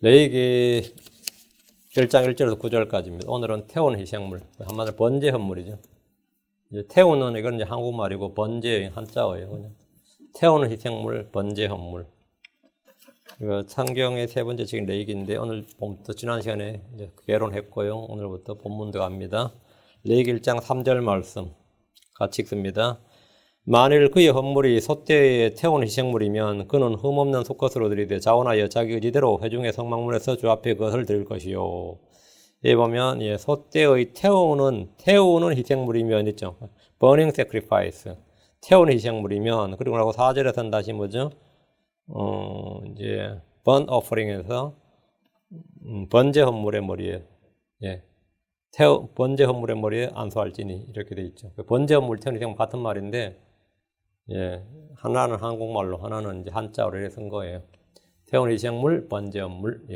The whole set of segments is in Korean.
레이기 1장 1절에서 9절까지입니다. 오늘은 태운 희생물, 한마디로 번제 헌물이죠. 이제 태우는 이건 이제 한국말이고 번제 한자어예요. 그냥 태우는 희생물, 번제 헌물. 이거 창경의 세 번째 책인 레이기인데 오늘부터 지난 시간에 이제 개론했고요. 오늘부터 본문 들어갑니다. 레이기 1장 3절 말씀 같이 읽습니다. 만일 그의 헌물이 소떼에 태운 희생물이면 그는 흠없는 수컷으로 드리되 자원하여 자기 의지대로 회중의 성막문에서 주 앞에 그것을 드릴 것이요. 여기 보면 소떼의 태우는 희생물이면 있죠. burning sacrifice. 태우는 희생물이면 그리고 나고 4절에서는 다시 뭐죠? 이제 burnt offering에서 번제 헌물의 머리에 번제 헌물의 머리에 안수할지니 이렇게 돼 있죠. 번제 헌물, 태운 희생물 같은 말인데 하나는 한국말로 하나는 이제 한자어로 이렇게 쓴 거예요. 태운 희생물, 번제 헌물.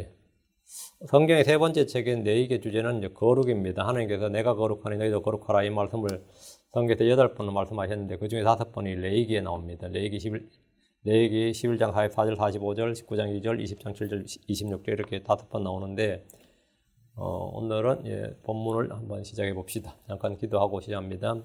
성경의 세 번째 책인 레위기 주제는 이제 거룩입니다. 하나님께서 내가 거룩하니 너희도 거룩하라 이 말씀을 성경에서 8번 말씀하셨는데 그 중에 5번이 레위기에 나옵니다. 레위기 11장 44절, 45절, 19장 2절, 20장 7절, 26절 이렇게 5번 나오는데 오늘은 본문을 한번 시작해 봅시다. 잠깐 기도하고 시작합니다.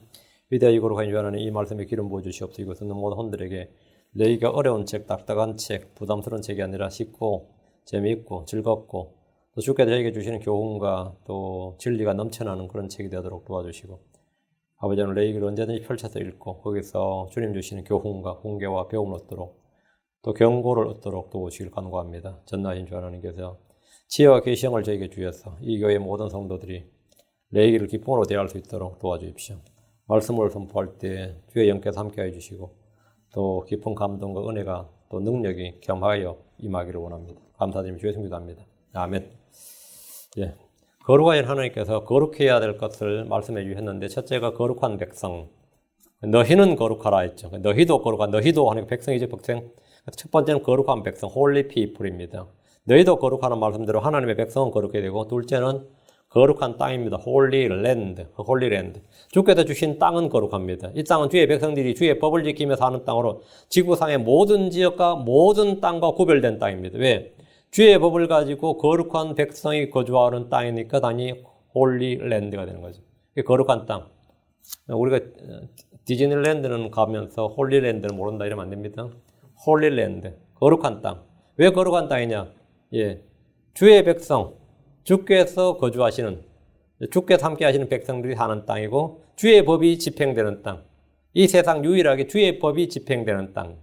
위대하고 거룩한 주 하나님, 이 말씀에 기름 부어 주시옵소서. 이것은 모든 혼들에게 레위기가 어려운 책, 딱딱한 책, 부담스러운 책이 아니라 쉽고 재미있고 즐겁고 또 주께서 저에게 주시는 교훈과 또 진리가 넘쳐나는 그런 책이 되도록 도와주시고, 아버지 오늘 레위기를 언제든지 펼쳐서 읽고 거기서 주님 주시는 교훈과 공개와 배움을 얻도록 또 경고를 얻도록 도우시길 간구합니다. 전능하신 주 하나님께서 지혜와 계시형을 저에게 주셔서 이 교회의 모든 성도들이 레위기를 기쁨으로 대할 수 있도록 도와주십시오. 말씀을 선포할 때 주의 영께서 함께해 주시고 또 깊은 감동과 은혜가 또 능력이 겸하여 임하기를 원합니다. 감사드리며 주의 성기도 합니다. 아멘. 거룩하신 하나님께서 거룩해야 될 것을 말씀해 주셨는데 첫째가 거룩한 백성. 너희는 거룩하라 했죠. 너희도 거룩한, 너희도 하는 백성이죠, 백성. 첫 번째는 거룩한 백성, holy people입니다. 너희도 거룩하는 말씀대로 하나님의 백성은 거룩해야 되고, 둘째는 거룩한 땅입니다. Holy land, Holy land. 주께서 주신 땅은 거룩합니다. 이 땅은 주의 백성들이 주의 법을 지키며 사는 땅으로 지구상의 모든 지역과 모든 땅과 구별된 땅입니다. 왜? 주의 법을 가지고 거룩한 백성이 거주하는 땅이니까 당연히 Holy land가 되는 거죠. 거룩한 땅. 우리가 디즈니랜드는 가면서 Holy land를 모른다 이러면 안 됩니다. Holy land, 거룩한 땅. 왜 거룩한 땅이냐? 주의 백성, 주께서 거주하시는, 주께서 함께 하시는 백성들이 사는 땅이고 주의 법이 집행되는 땅. 이 세상 유일하게 주의 법이 집행되는 땅.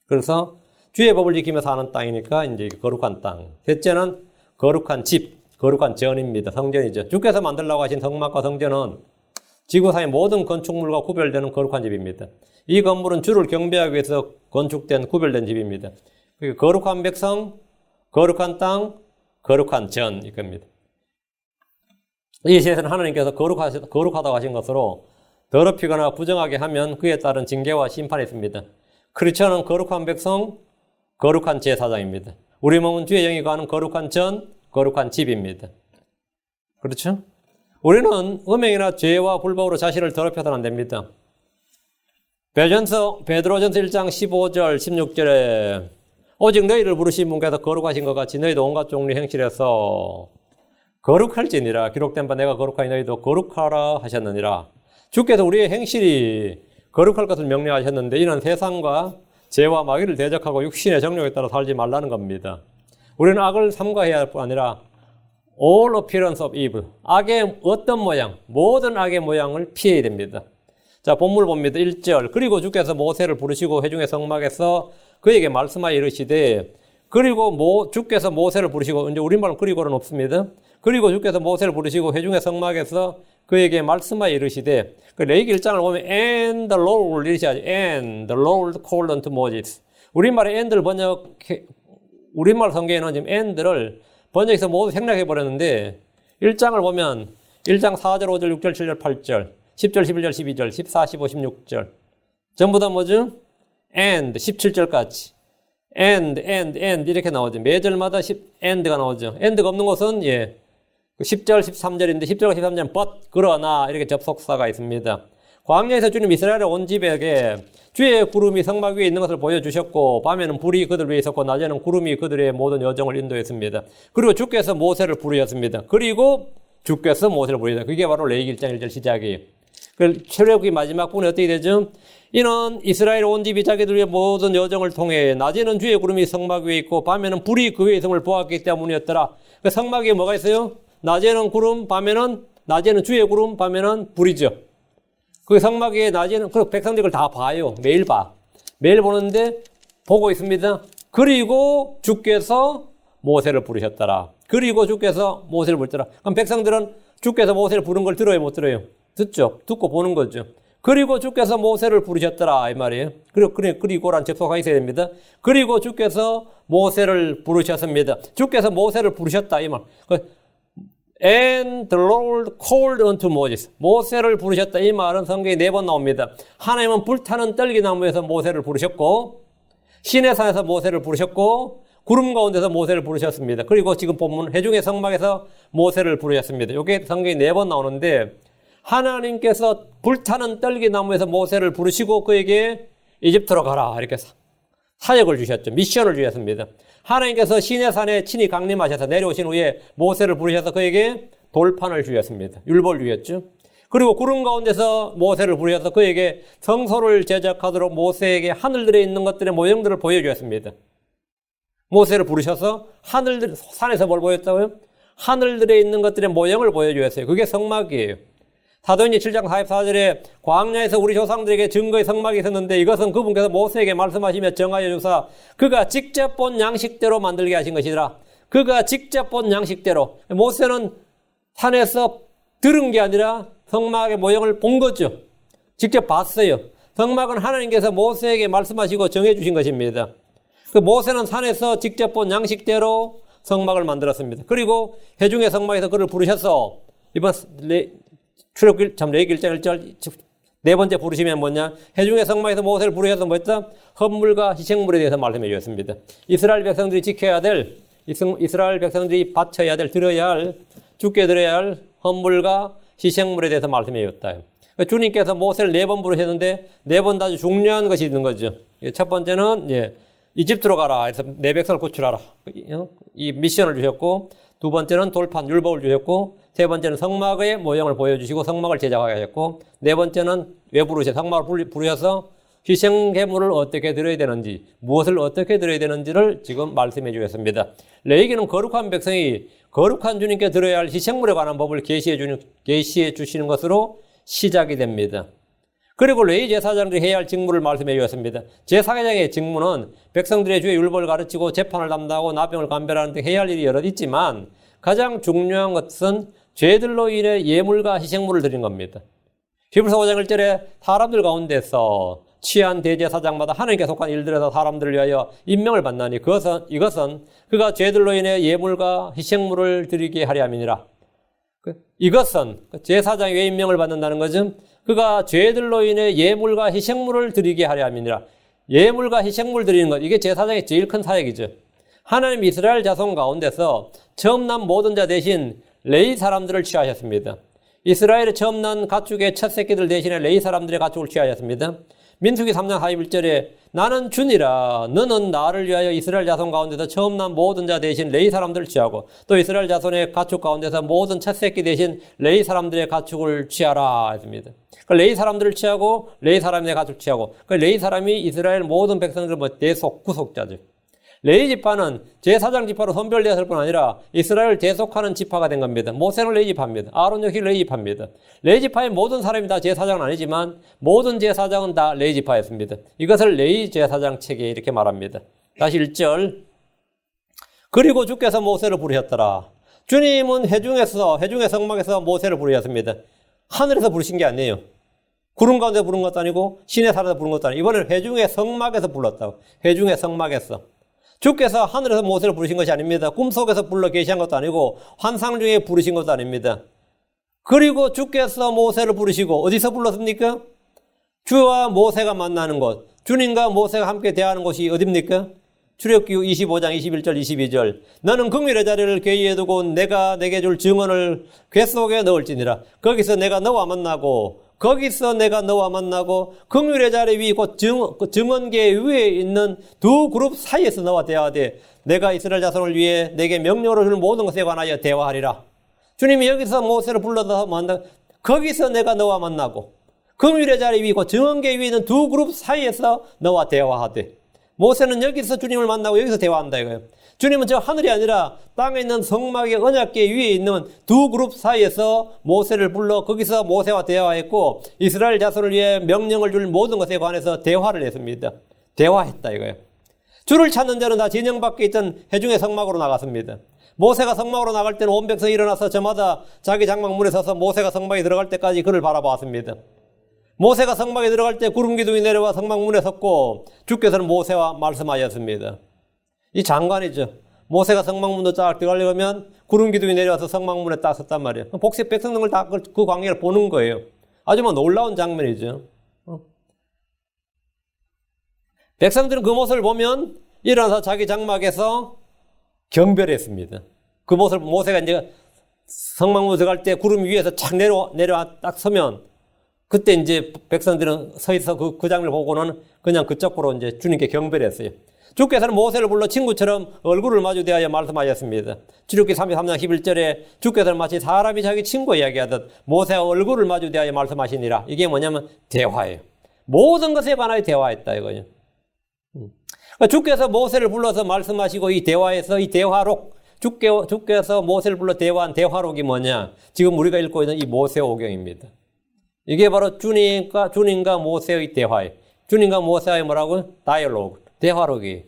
그래서 주의 법을 지키며 사는 땅이니까 이제 거룩한 땅. 셋째는 거룩한 집, 거룩한 전입니다. 성전이죠. 주께서 만들라고 하신 성막과 성전은 지구상의 모든 건축물과 구별되는 거룩한 집입니다. 이 건물은 주를 경배하기 위해서 건축된 구별된 집입니다. 거룩한 백성, 거룩한 땅, 거룩한 전 이겁니다. 이 시에서는 하나님께서 거룩하다고 하신 것으로 더럽히거나 부정하게 하면 그에 따른 징계와 심판이 있습니다. 크리스천은 거룩한 백성, 거룩한 제사장입니다. 우리 몸은 주의 영이 거하는 거룩한 전, 거룩한 집입니다. 그렇죠? 우리는 음행이나 죄와 불법으로 자신을 더럽혀서는 안 됩니다. 베드로전서 1장 15절, 16절에 오직 너희를 부르신 분께서 거룩하신 것 같이 너희도 온갖 종류의 행실에서 거룩할지니라. 기록된 바 내가 거룩하니 너희도 거룩하라 하셨느니라. 주께서 우리의 행실이 거룩할 것을 명령하셨는데 이는 세상과 죄와 마귀를 대적하고 육신의 정욕에 따라 살지 말라는 겁니다. 우리는 악을 삼가해야 할 뿐 아니라 all appearance of evil, 악의 어떤 모양, 모든 악의 모양을 피해야 됩니다. 자, 본문을 봅니다. 1절. 그리고 주께서 모세를 부르시고 회중의 성막에서 그에게 말씀하여 이르시되, 그리고 주께서 모세를 부르시고, 이제 우리말은 그리고는 없습니다. 그리고 주께서 모세를 부르시고 회중의 성막에서 그에게 말씀하여 이르시되, 레위기 1장을 보면 and the Lord 이렇게 하죠. and the Lord called unto Moses. 우리말에 and를 우리말 성경에는 지금 and를 번역해서 모두 생략해 버렸는데 1장을 보면 1장 4절, 5절, 6절, 7절, 8절, 10절, 11절, 12절, 14, 15, 16절 전부 다 뭐죠? and 17절까지 and 이렇게 나오죠. 매 절마다 and가 나오죠. and가 없는 것은 10절, 13절인데 10절과 13절은 but, 그러나 이렇게 접속사가 있습니다. 광야에서 주님 이스라엘의 온 집에게 주의 구름이 성막 위에 있는 것을 보여주셨고 밤에는 불이 그들 위에 있었고 낮에는 구름이 그들의 모든 여정을 인도했습니다. 그리고 주께서 모세를 부르셨습니다. 그리고 주께서 모세를 부르셨다. 그게 바로 레위기 1장 1절 시작이에요. 그 출애굽기 마지막 부분에 어떻게 되죠? 이는 이스라엘 온 집이 자기들의 모든 여정을 통해 낮에는 주의 구름이 성막 위에 있고 밤에는 불이 그 위에 있음을 보았기 때문이었더라. 그 성막 위에 뭐가 있어요? 낮에는 구름, 낮에는 주의 구름, 밤에는 불이죠. 그 성막 위에 낮에는 그 백성들을 다 봐요. 매일 봐. 매일 보는데 보고 있습니다. 그리고 주께서 모세를 부르셨더라. 그리고 주께서 모세를 부르셨더라. 그럼 백성들은 주께서 모세를 부른 걸 들어요, 못 들어요? 듣죠. 듣고 보는 거죠. 그리고 주께서 모세를 부르셨더라 이 말이에요. 그리고란 접속하게 있어야 됩니다. 그리고 주께서 모세를 부르셨습니다. 주께서 모세를 부르셨다 이 말. And the Lord called unto Moses. 모세를 부르셨다 이 말은 성경에 4번 나옵니다. 하나님은 불타는 떨기나무에서 모세를 부르셨고 시내산에서 모세를 부르셨고 구름 가운데서 모세를 부르셨습니다. 그리고 지금 본문 회중의 성막에서 모세를 부르셨습니다. 이게 성경에 4번 나오는데 하나님께서 불타는 떨기나무에서 모세를 부르시고 그에게 이집트로 가라 이렇게 사역을 주셨죠. 미션을 주셨습니다. 하나님께서 시내산에 친히 강림하셔서 내려오신 후에 모세를 부르셔서 그에게 돌판을 주셨습니다. 율법을 주셨죠. 그리고 구름 가운데서 모세를 부르셔서 그에게 성소를 제작하도록 모세에게 하늘들에 있는 것들의 모형들을 보여주었습니다. 모세를 부르셔서 산에서 뭘 보였다고요? 하늘들에 있는 것들의 모형을 보여주었어요. 그게 성막이에요. 사도행전 7장 44절에 광야에서 우리 조상들에게 증거의 성막이 있었는데 이것은 그분께서 모세에게 말씀하시며 정하여 주사 그가 직접 본 양식대로 만들게 하신 것이라. 그가 직접 본 양식대로. 모세는 산에서 들은 게 아니라 성막의 모형을 본 거죠. 직접 봤어요. 성막은 하나님께서 모세에게 말씀하시고 정해 주신 것입니다. 그 모세는 산에서 직접 본 양식대로 성막을 만들었습니다. 그리고 회중의 성막에서 그를 부르셔서 이번 출애굽기 레위기 1장 1절 4번째 부르시면 뭐냐? 회중의 성막에서 모세를 부르셔서 뭐였다? 헌물과 희생물에 대해서 말씀해 주셨습니다. 이스라엘 백성들이 지켜야 될, 이스라엘 백성들이 바쳐야 될, 드려야 할, 주께 드려야 할 헌물과 희생물에 대해서 말씀해 주셨다. 주님께서 모세를 4번 부르셨는데 4번 아주 중요한 것이 있는 거죠. 첫 번째는 이집트로 가라 해서 내 백성을 구출하라. 이 미션을 주셨고 두 번째는 돌판 율법을 주셨고 세 번째는 성막의 모형을 보여주시고 성막을 제작하게 하셨고 네 번째는 왜 부르셔? 성막을 부르셔서 희생제물을 어떻게 드려야 되는지 무엇을 어떻게 드려야 되는지를 지금 말씀해 주셨습니다. 레위기는 거룩한 백성이 거룩한 주님께 드려야 할 희생물에 관한 법을 계시해 주시는 것으로 시작이 됩니다. 그리고 레위 제사장들이 해야 할 직무를 말씀해 주었습니다. 제사장의 직무는 백성들의 주의 율법을 가르치고 재판을 담당하고 나병을 감별하는 등 해야 할 일이 여러 있지만 가장 중요한 것은 죄들로 인해 예물과 희생물을 드린 겁니다. 히브리서 5장 1절에 사람들 가운데서 취한 대제사장마다 하나님께 속한 일들에서 사람들을 위하여 임명을 받나니 이것은 그가 죄들로 인해 예물과 희생물을 드리게 하려 함이니라. 이것은 제사장이 왜 임명을 받는다는 거죠? 그가 죄들로 인해 예물과 희생물을 드리게 하려 함이니라. 예물과 희생물 드리는 것, 이게 제사장의 제일 큰 사역이죠. 하나님 이스라엘 자손 가운데서 처음 난 모든 자 대신 레위 사람들을 취하셨습니다. 이스라엘의 처음 난 가축의 첫 새끼들 대신에 레위 사람들의 가축을 취하셨습니다. 민수기 3장 41절에 나는 주니라 너는 나를 위하여 이스라엘 자손 가운데서 처음 난 모든 자 대신 레위 사람들을 취하고 또 이스라엘 자손의 가축 가운데서 모든 첫 새끼 대신 레위 사람들의 가축을 취하라 했습니다. 레위 사람들을 취하고 레위 사람의 가축을 취하고 레위 사람이 이스라엘 모든 백성들의 대속 구속자죠. 레위 지파는 제사장 지파로 선별되었을 뿐 아니라 이스라엘을 대속하는 지파가 된 겁니다. 모세는 레위 지파입니다. 아론 역시 레위 지파입니다. 레위 지파의 모든 사람이 다 제사장은 아니지만 모든 제사장은 다 레위 지파였습니다. 이것을 레위 제사장 체계 이렇게 말합니다. 다시 1절. 그리고 주께서 모세를 부르셨더라. 주님은 회중의 성막에서 모세를 부르셨습니다. 하늘에서 부르신 게 아니에요. 구름 가운데 부른 것도 아니고 신의 산에서 부른 것도 아니고 이번엔 회중의 성막에서 불렀다고. 회중의 성막에서. 주께서 하늘에서 모세를 부르신 것이 아닙니다. 꿈속에서 불러 계시한 것도 아니고 환상 중에 부르신 것도 아닙니다. 그리고 주께서 모세를 부르시고 어디서 불렀습니까? 주와 모세가 만나는 곳, 주님과 모세가 함께 대하는 곳이 어디입니까? 출애굽기 25장 21절 22절 너는 긍휼의 자리를 궤위에 두고 내가 내게 줄 증언을 궤 속에 넣을지니라. 거기서 내가 너와 만나고 거기서 내가 너와 만나고 긍휼의 자리 위 곧 증언계 위에 있는 두 그룹 사이에서 너와 대화하되 내가 이스라엘 자손을 위해 내게 명령으로 줄 모든 것에 관하여 대화하리라. 주님이 여기서 모세를 불러서 만나 거기서 내가 너와 만나고 긍휼의 자리 위 곧 증언계 위에 있는 두 그룹 사이에서 너와 대화하되 모세는 여기서 주님을 만나고 여기서 대화한다 이거예요. 주님은 저 하늘이 아니라 땅에 있는 성막의 언약궤 위에 있는 두 그룹 사이에서 모세를 불러 거기서 모세와 대화했고 이스라엘 자손을 위해 명령을 줄 모든 것에 관해서 대화를 했습니다. 대화했다 이거예요. 주를 찾는 자는 다 진영 밖에 있던 회중의 성막으로 나갔습니다. 모세가 성막으로 나갈 때는 온 백성이 일어나서 저마다 자기 장막 문에 서서 모세가 성막에 들어갈 때까지 그를 바라보았습니다. 모세가 성막에 들어갈 때 구름 기둥이 내려와 성막 문에 섰고 주께서는 모세와 말씀하셨습니다. 이 장관이죠. 모세가 성막문도 쫙 들어가려면 구름 기둥이 내려와서 성막문에 딱 섰단 말이에요. 복색 백성들 다 그 광경을 보는 거예요. 아주 놀라운 장면이죠. 백성들은 그 모습을 보면 일어나서 자기 장막에서 경배했습니다. 그 모습을 모세가 이제 성막문 들어갈 때 구름 위에서 착 내려와 딱 서면 그때 이제 백성들은 서 있어 그 장면을 보고는 그냥 그쪽으로 이제 주님께 경배를 했어요. 주께서는 모세를 불러 친구처럼 얼굴을 마주대하여 말씀하셨습니다. 출애굽기 33장 11절에 주께서는 마치 사람이 자기 친구와 이야기하듯 모세와 얼굴을 마주대하여 말씀하시니라. 이게 뭐냐면 대화예요. 모든 것에 관하여 대화했다 이거예요. 주께서 모세를 불러서 말씀하시고 이 대화에서 이 대화록 주께서 모세를 불러 대화한 대화록이 뭐냐? 지금 우리가 읽고 있는 이 모세오경입니다. 이게 바로 주님과 모세의 대화예요. 주님과 모세의 뭐라고? 다이얼로그, 대화록이.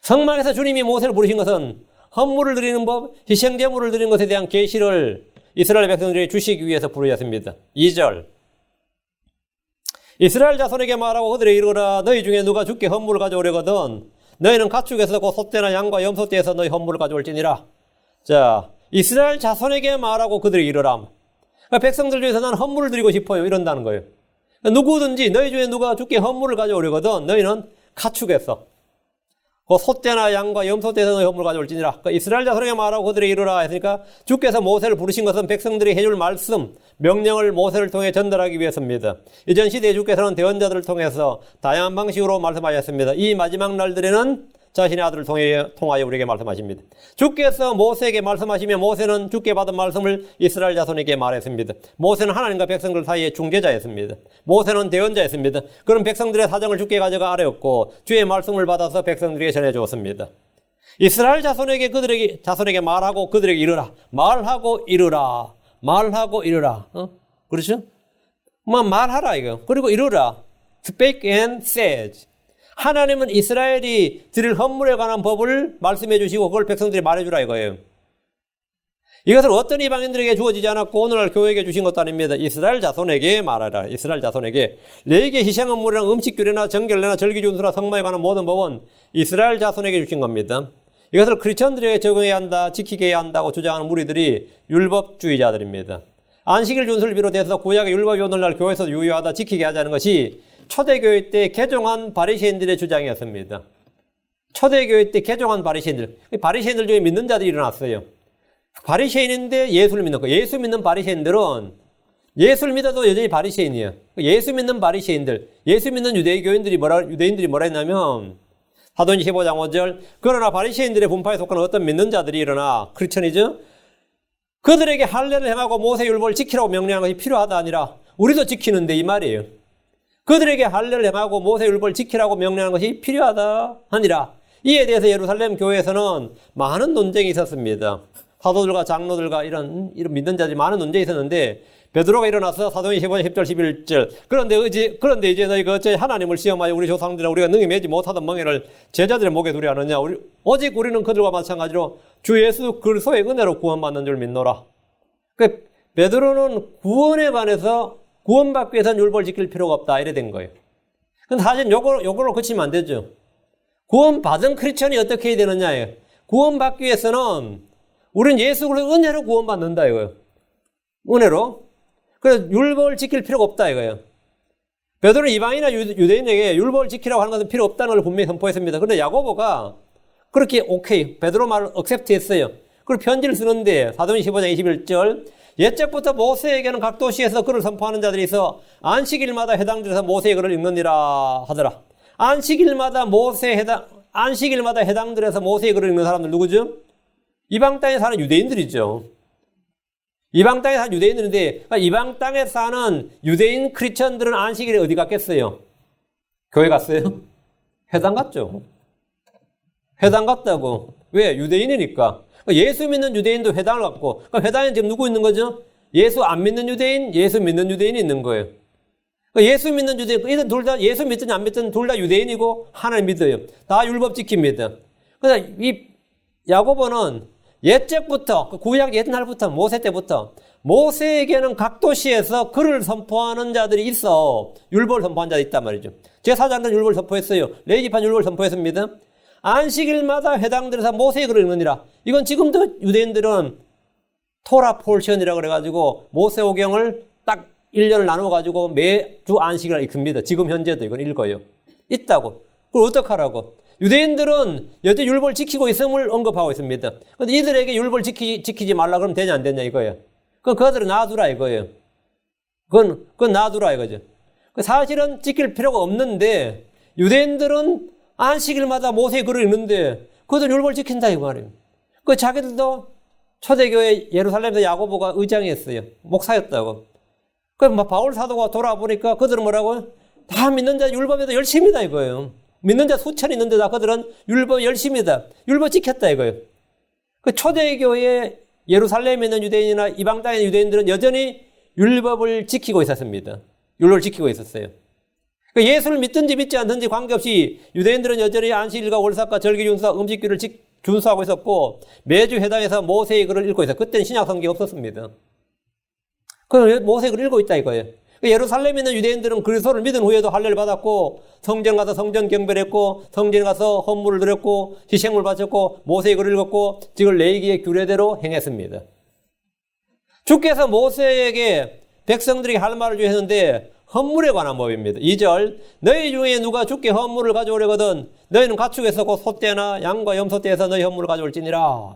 성막에서 주님이 모세를 부르신 것은 헌물을 드리는 법, 희생제물을 드리는 것에 대한 계시를 이스라엘 백성들이 주시기 위해서 부르셨습니다. 2절. 이스라엘 자손에게 말하고 그들에게 이르거라. 너희 중에 누가 주께 헌물을 가져오려거든 너희는 가축에서 곧 소떼나 양과 염소떼에서 너희 헌물을 가져올지니라. 자, 이스라엘 자손에게 말하고 그들에게 이르라. 그러니까 백성들 중에서 나는 헌물을 드리고 싶어요. 이런다는 거예요. 누구든지 너희 중에 누가 주께 헌물을 가져오려거든 너희는 가축에서 그 소떼나 양과 염소떼에서 너희 헌물을 가져올지니라. 그러니까 이스라엘 자손에게 말하고 그들에게 이르라 했으니까 주께서 모세를 부르신 것은 백성들이 해줄 말씀, 명령을 모세를 통해 전달하기 위해서입니다. 이전 시대에 주께서는 대언자들을 통해서 다양한 방식으로 말씀하셨습니다. 이 마지막 날들에는 자신의 아들을 통하여 우리에게 말씀하십니다. 주께서 모세에게 말씀하시며 모세는 주께 받은 말씀을 이스라엘 자손에게 말했습니다. 모세는 하나님과 백성들 사이의 중재자였습니다. 모세는 대언자였습니다. 그런 백성들의 사정을 주께 가져가 아뢰었고 주의 말씀을 받아서 백성들에게 전해주었습니다. 이스라엘 자손에게 말하고 그들에게 이르라. 말하고 이르라. 그렇죠? 말하라 이거. 그리고 이르라. Speak and says. 하나님은 이스라엘이 드릴 헌물에 관한 법을 말씀해 주시고 그걸 백성들이 말해주라 이거예요. 이것을 어떤 이방인들에게 주어지지 않았고 오늘날 교회에게 주신 것도 아닙니다. 이스라엘 자손에게 말하라. 이스라엘 자손에게. 레위기 희생 헌물이나 음식규례나 정결례나 절기준수나 성막에 관한 모든 법은 이스라엘 자손에게 주신 겁니다. 이것을 크리스천들에게 적용해야 한다, 지키게 한다고 주장하는 무리들이 율법주의자들입니다. 안식일 준수를 비롯해서 구약의 율법이 오늘날 교회에서 유효하다, 지키게 하자는 것이 초대교회 때 개종한 바리새인들의 주장이었습니다. 초대교회 때 개종한 바리새인들 중에 믿는 자들이 일어났어요. 바리새인인데 예수를 믿는 거예요. 예수 믿는 바리새인들은 예수를 믿어도 여전히 바리새인이에요. 예수 믿는 바리새인들, 예수 믿는 유대인들이 뭐라 했냐면 사도행전 15장 5절 그러나 바리새인들의 분파에 속한 어떤 믿는 자들이 일어나 크리스천이죠. 그들에게 할례를 행하고 모세 율법을 지키라고 명령한 것이 필요하다 아니라 우리도 지키는데 이 말이에요. 그들에게 할례를 행하고 모세 율법을 지키라고 명령한 것이 필요하다 하니라. 이에 대해서 예루살렘 교회에서는 많은 논쟁이 있었습니다. 사도들과 장로들과 이런 믿는 자들이 많은 논쟁이 있었는데 베드로가 일어나서 사도행전 15장 10절 11절 그런데 이제 너희가 어째 하나님을 시험하여 우리 조상들이나 우리가 능히 매지 못하던 멍에를 제자들의 목에 두려 하느냐. 오직 우리는 그들과 마찬가지로 주 예수 그리스도의 은혜로 구원받는 줄 믿노라. 그러니까 베드로는 구원에 관해서 구원받기 위해서는 율법을 지킬 필요가 없다 이래 된 거예요. 근데 사실 요걸로 그치면 안 되죠. 구원받은 크리스천이 어떻게 해야 되느냐예요. 구원받기 위해서는 우리는 예수 그리스도 은혜로 구원받는다 이거예요. 은혜로. 그래서 율법을 지킬 필요가 없다 이거예요. 베드로는 이방인이나 유대인에게 율법을 지키라고 하는 것은 필요 없다는 걸 분명히 선포했습니다. 그런데 야고보가 그렇게 오케이 베드로 말을 억셉트 했어요. 그리고 편지를 쓰는데 사도행전 15장 21절 옛적부터 모세에게는 각 도시에서 글을 선포하는 자들이 있어 안식일마다 해당들에서 모세의 글을 읽느니라 하더라. 안식일마다 해당들에서 모세의 글을 읽는 사람들 누구죠? 이방 땅에 사는 유대인들이죠. 이방 땅에 사는 유대인들인데 그러니까 이방 땅에 사는 유대인 크리스천들은 안식일에 어디 갔겠어요? 교회 갔어요? 회당 갔죠. 회당 갔다고. 왜? 유대인이니까. 예수 믿는 유대인도 회당을 갔고, 그러니까 회당에 지금 누구 있는 거죠? 예수 안 믿는 유대인, 예수 믿는 유대인이 있는 거예요. 그러니까 예수 믿는 유대인, 이들 둘 다 예수 믿든 안 믿든 둘 다 유대인이고 하나님 믿어요. 다 율법 지킵니다. 그래서 이 야고보는 옛적부터, 구약 옛날부터, 모세 때부터 모세에게는 각 도시에서 글을 선포하는 자들이 있어. 율법을 선포한 자들이 있단 말이죠. 제사장들은 율법을 선포했어요. 레위지파는 율법을 선포했습니다. 안식일마다 해당들에서 모세의 글을 읽느니라. 이건 지금도 유대인들은 토라 폴션이라고 그래가지고 모세오경을 딱 1년을 나눠가지고 매주 안식일을 읽습니다. 지금 현재도 이건 읽어요. 있다고. 그걸 어떡하라고? 유대인들은 여태 율법을 지키고 있음을 언급하고 있습니다. 근데 이들에게 율법을 지키지 말라 그러면 되냐 안 되냐 이거예요. 그들은 놔두라 이거예요. 그건 놔두라 이거죠. 사실은 지킬 필요가 없는데 유대인들은 안식일마다 모세의 글을 읽는데 그들 율법을 지킨다 이 말이에요. 자기들도 초대교회 예루살렘에서 야고보가 의장이었어요. 목사였다고. 바울 사도가 돌아보니까 그들은 뭐라고요? 다 믿는 자 율법에도 열심이다 이거예요. 믿는 자 수천 있는데 다 그들은 율법 열심이다. 율법 지켰다 이거예요. 초대교회 예루살렘에 있는 유대인이나 이방 땅의 유대인들은 여전히 율법을 지키고 있었습니다. 율법을 지키고 있었어요. 예수를 믿든지 믿지 않든지 관계없이 유대인들은 여전히 안식일과 월삭과 절기 준수와 음식규를 준수하고 있었고 매주 회당에서 모세의 글을 읽고 있어요. 그때는 신약 성경이 없었습니다. 그럼 모세의 글을 읽고 있다 이거예요. 예루살렘에 있는 유대인들은 그리스도를 믿은 후에도 할례를 받았고 성전 가서 성전 경배했고 성전 가서 헌물을 드렸고 희생물 바쳤고 모세의 글을 읽었고 지금 레위기의 규례대로 행했습니다. 주께서 모세에게 백성들에게 할 말을 주셨는데 헌물에 관한 법입니다. 2절 너희 중에 누가 주께 헌물을 가져오려거든 너희는 가축에서 곧 소떼나 양과 염소떼에서 너희 헌물을 가져올지니라.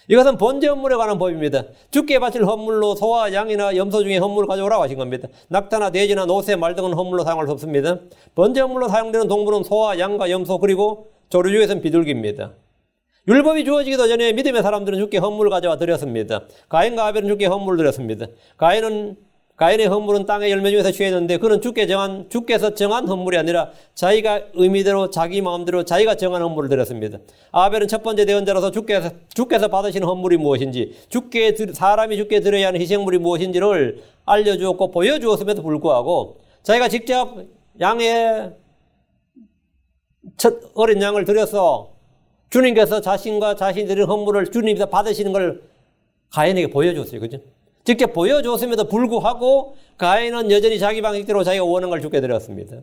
이것은 번제 헌물에 관한 법입니다. 주께 바칠 헌물로 소와 양이나 염소 중에 헌물을 가져오라고 하신 겁니다. 낙타나 돼지나 노새 말 등은 헌물로 사용할 수 없습니다. 번제 헌물로 사용되는 동물은 소와 양과 염소 그리고 조류 중에서는 비둘기입니다. 율법이 주어지기도 전에 믿음의 사람들은 주께 헌물을 가져와 드렸습니다. 가인과 아벨은 주께 헌물을 드렸습니다. 가인의 헌물은 땅의 열매 중에서 취했는데 그는 주께서 정한 헌물이 아니라 자기가 의미대로 자기 마음대로 자기가 정한 헌물을 드렸습니다. 아벨은 첫 번째 대언자로서 주께서 받으신 헌물이 무엇인지 사람이 주께 드려야 하는 희생물이 무엇인지를 알려주었고 보여주었음에도 불구하고 자기가 직접 양의 첫 어린 양을 드려서 주님께서 자신과 자신이 드린 헌물을 주님께서 받으시는 걸 가인에게 보여줬어요. 그죠? 직접 보여줬음에도 불구하고 가인은 여전히 자기 방식대로 자기가 원하는 걸 주께 드렸습니다.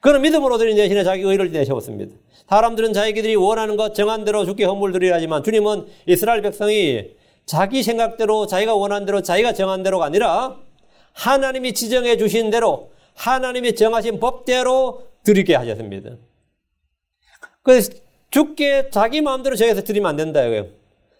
그는 믿음으로 드린 대신에 자기 의를 내세웠습니다. 사람들은 자기들이 원하는 것 정한 대로 주께 헌물 드리려 하지만 주님은 이스라엘 백성이 자기 생각대로 자기가 원하는 대로 자기가 정한 대로가 아니라 하나님이 지정해 주신 대로 하나님이 정하신 법대로 드리게 하셨습니다. 그래서 주께 자기 마음대로 정해서 드리면 안 된다 이거예요.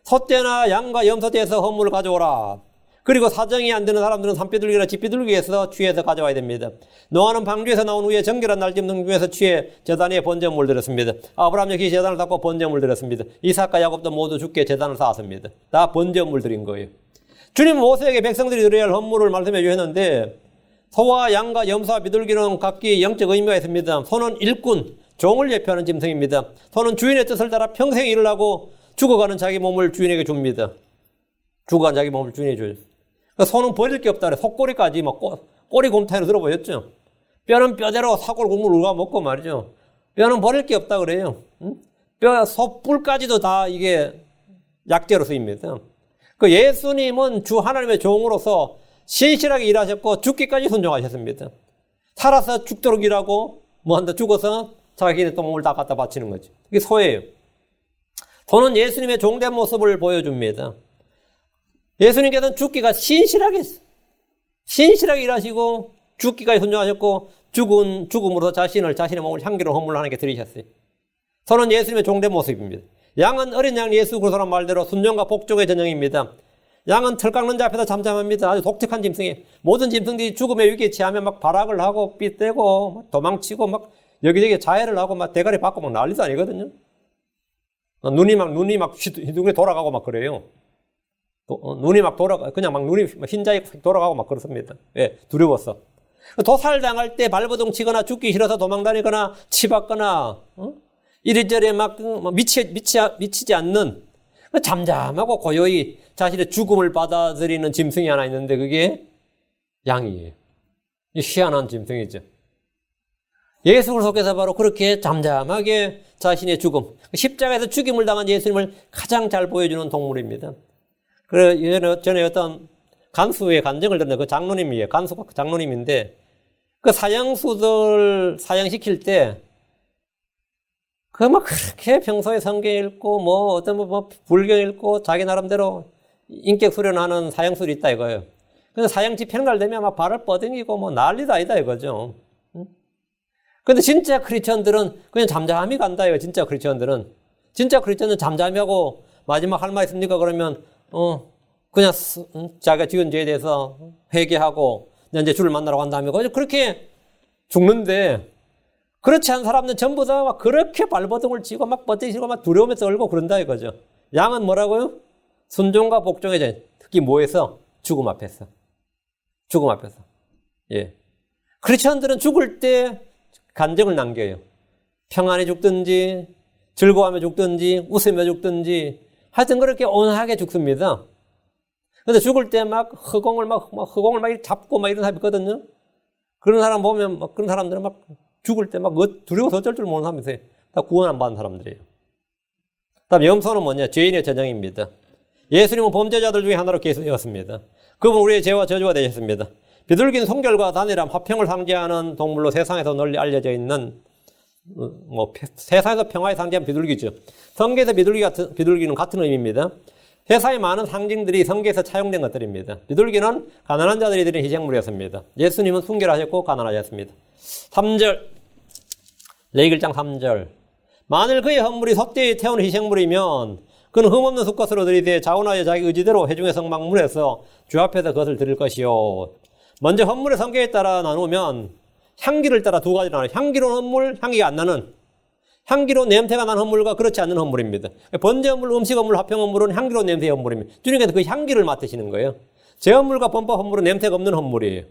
소떼나 양과 염소떼에서 헌물을 가져오라. 그리고 사정이 안 되는 사람들은 산비둘기나 집비둘기에서 취해서 가져와야 됩니다. 노아는 방주에서 나온 후에 정결한 날짐 등 중에서 취해 제단에 번제물을 드렸습니다. 아브라함 역시 제단을 닦고 번제물을 드렸습니다. 이삭과 야곱도 모두 주께 제단을 쌓았습니다. 다 번제물 드린 거예요. 주님은 모세에게 백성들이 드려야 할 헌물을 말씀해 주셨는데 소와 양과 염소와 비둘기는 각기 영적 의미가 있습니다. 소는 일꾼, 종을 예표하는 짐승입니다. 소는 주인의 뜻을 따라 평생 일을 하고 죽어가는 자기 몸을 주인에게 줍니다. 죽어가는 자기 몸을 주인에게 줘요. 소는 버릴 게 없다 그래. 속꼬리까지 막 꼬리곰탕으로 들어보셨죠? 뼈는 뼈대로 사골 국물 우가 먹고 말이죠. 뼈는 버릴 게 없다 그래요. 뼈, 소뿔까지도 다 이게 약재로 쓰입니다. 예수님은 주 하나님의 종으로서 신실하게 일하셨고 죽기까지 순종하셨습니다. 살아서 죽도록 일하고 죽어서 자기네 또 몸을 다 갖다 바치는 거죠. 이게 소예요. 소는 예수님의 종된 모습을 보여줍니다. 예수님께서는 죽기가 신실하게 일하시고 죽기까지 순종하셨고 죽음으로 자신의 몸을 향기로운 헌물로 하나님께 드리셨어요. 소는 예수님의 종된 모습입니다. 양은 어린 양 예수 그리스도란 말대로 순종과 복종의 전형입니다. 양은 털 깎는 자 앞에서 잠잠합니다. 아주 독특한 짐승이에요. 모든 짐승들이 죽음의 위기에 처하면 막 발악을 하고 삐떼고 막 도망치고 막 여기저기 자해를 하고 막 대가리 받고 막 난리도 아니거든요. 눈이 막 휘둥그레 돌아가고 막 그래요. 눈이 막 그냥 막 눈이 흰자에 돌아가고 막 그렇습니다. 왜? 두려워서. 도살당할 때 발버둥 치거나 죽기 싫어서 도망다니거나 치받거나, 이리저리 막 미치지 않는 잠잠하고 고요히 자신의 죽음을 받아들이는 짐승이 하나 있는데 그게 양이에요. 희한한 짐승이죠. 예수 그리스도께서 바로 그렇게 잠잠하게 자신의 죽음, 십자가에서 죽임을 당한 예수님을 가장 잘 보여주는 동물입니다. 그래서 전에 어떤 간수의 간증을 듣는데 그 장로님이에요. 간수가 장로님인데 그 사형수들 사형시킬 때 그 막 그렇게 평소에 성경 읽고 뭐 어떤 뭐 불경 읽고 자기 나름대로 인격 수련하는 사형수들이 있다 이거예요. 근데 사형 집행날 되면 막 발을 뻗ing이고 뭐 난리도 아니다 이거죠. 근데 진짜 크리스천들은 그냥 잠잠히 간다 이거. 진짜 크리스천들은 잠잠히 하고 마지막 할 말 있습니까? 그러면 그냥 자기가 지은 죄에 대해서 회개하고 이제 주를 만나러 간다며 그렇게 죽는데, 그렇지 않은 사람들은 전부 다 막 그렇게 발버둥을 치고 막 버티시고 막 두려움에서 떨고 그런다 이거죠. 양은 뭐라고요? 순종과 복종의 전. 특히 뭐에서? 죽음 앞에서. 예. 크리스천들은 죽을 때 간증을 남겨요. 평안히 죽든지 즐거워하며 죽든지 웃으며 죽든지 하여튼 그렇게 온화하게 죽습니다. 근데 죽을 때 막 허공을 막 잡고 막 이런 사람 있거든요. 그런 사람 보면 막 그런 사람들은 막 죽을 때 막 두려워서 어쩔 줄 모르는 사람이세요. 다 구원 안 받은 사람들이에요. 다음 염소는 뭐냐? 죄인의 전형입니다. 예수님은 범죄자들 중에 하나로 계시되었습니다. 그분 우리의 죄와 저주가 되셨습니다. 비둘기는 성결과 단일함, 화평을 상징하는 동물로 세상에서 널리 알려져 있는 세상에서 평화의 상징한 비둘기죠. 성경에서 비둘기는 같은 의미입니다. 세상의 많은 상징들이 성경에서 차용된 것들입니다. 비둘기는 가난한 자들이 드린 희생물이었습니다. 예수님은 순결하셨고 가난하셨습니다. 3절 레위기 1장 3절 만일 그의 헌물이 속죄에 태운 희생물이면 그는 흠없는 수컷으로 드리되 자원하여 자기 의지대로 회중의 성막문에서 주 앞에서 그것을 드릴 것이요. 먼저 헌물의 성격에 따라 나누면 향기를 따라 두 가지로 나눠요. 향기로운 헌물, 향기가 안 나는, 향기로운 냄새가 나는 헌물과 그렇지 않는 헌물입니다. 번제 헌물, 음식 헌물, 화평 헌물은 향기로운 냄새의 헌물입니다. 주님께서 그 향기를 맡으시는 거예요. 제 헌물과 범법 헌물은 냄새가 없는 헌물이에요.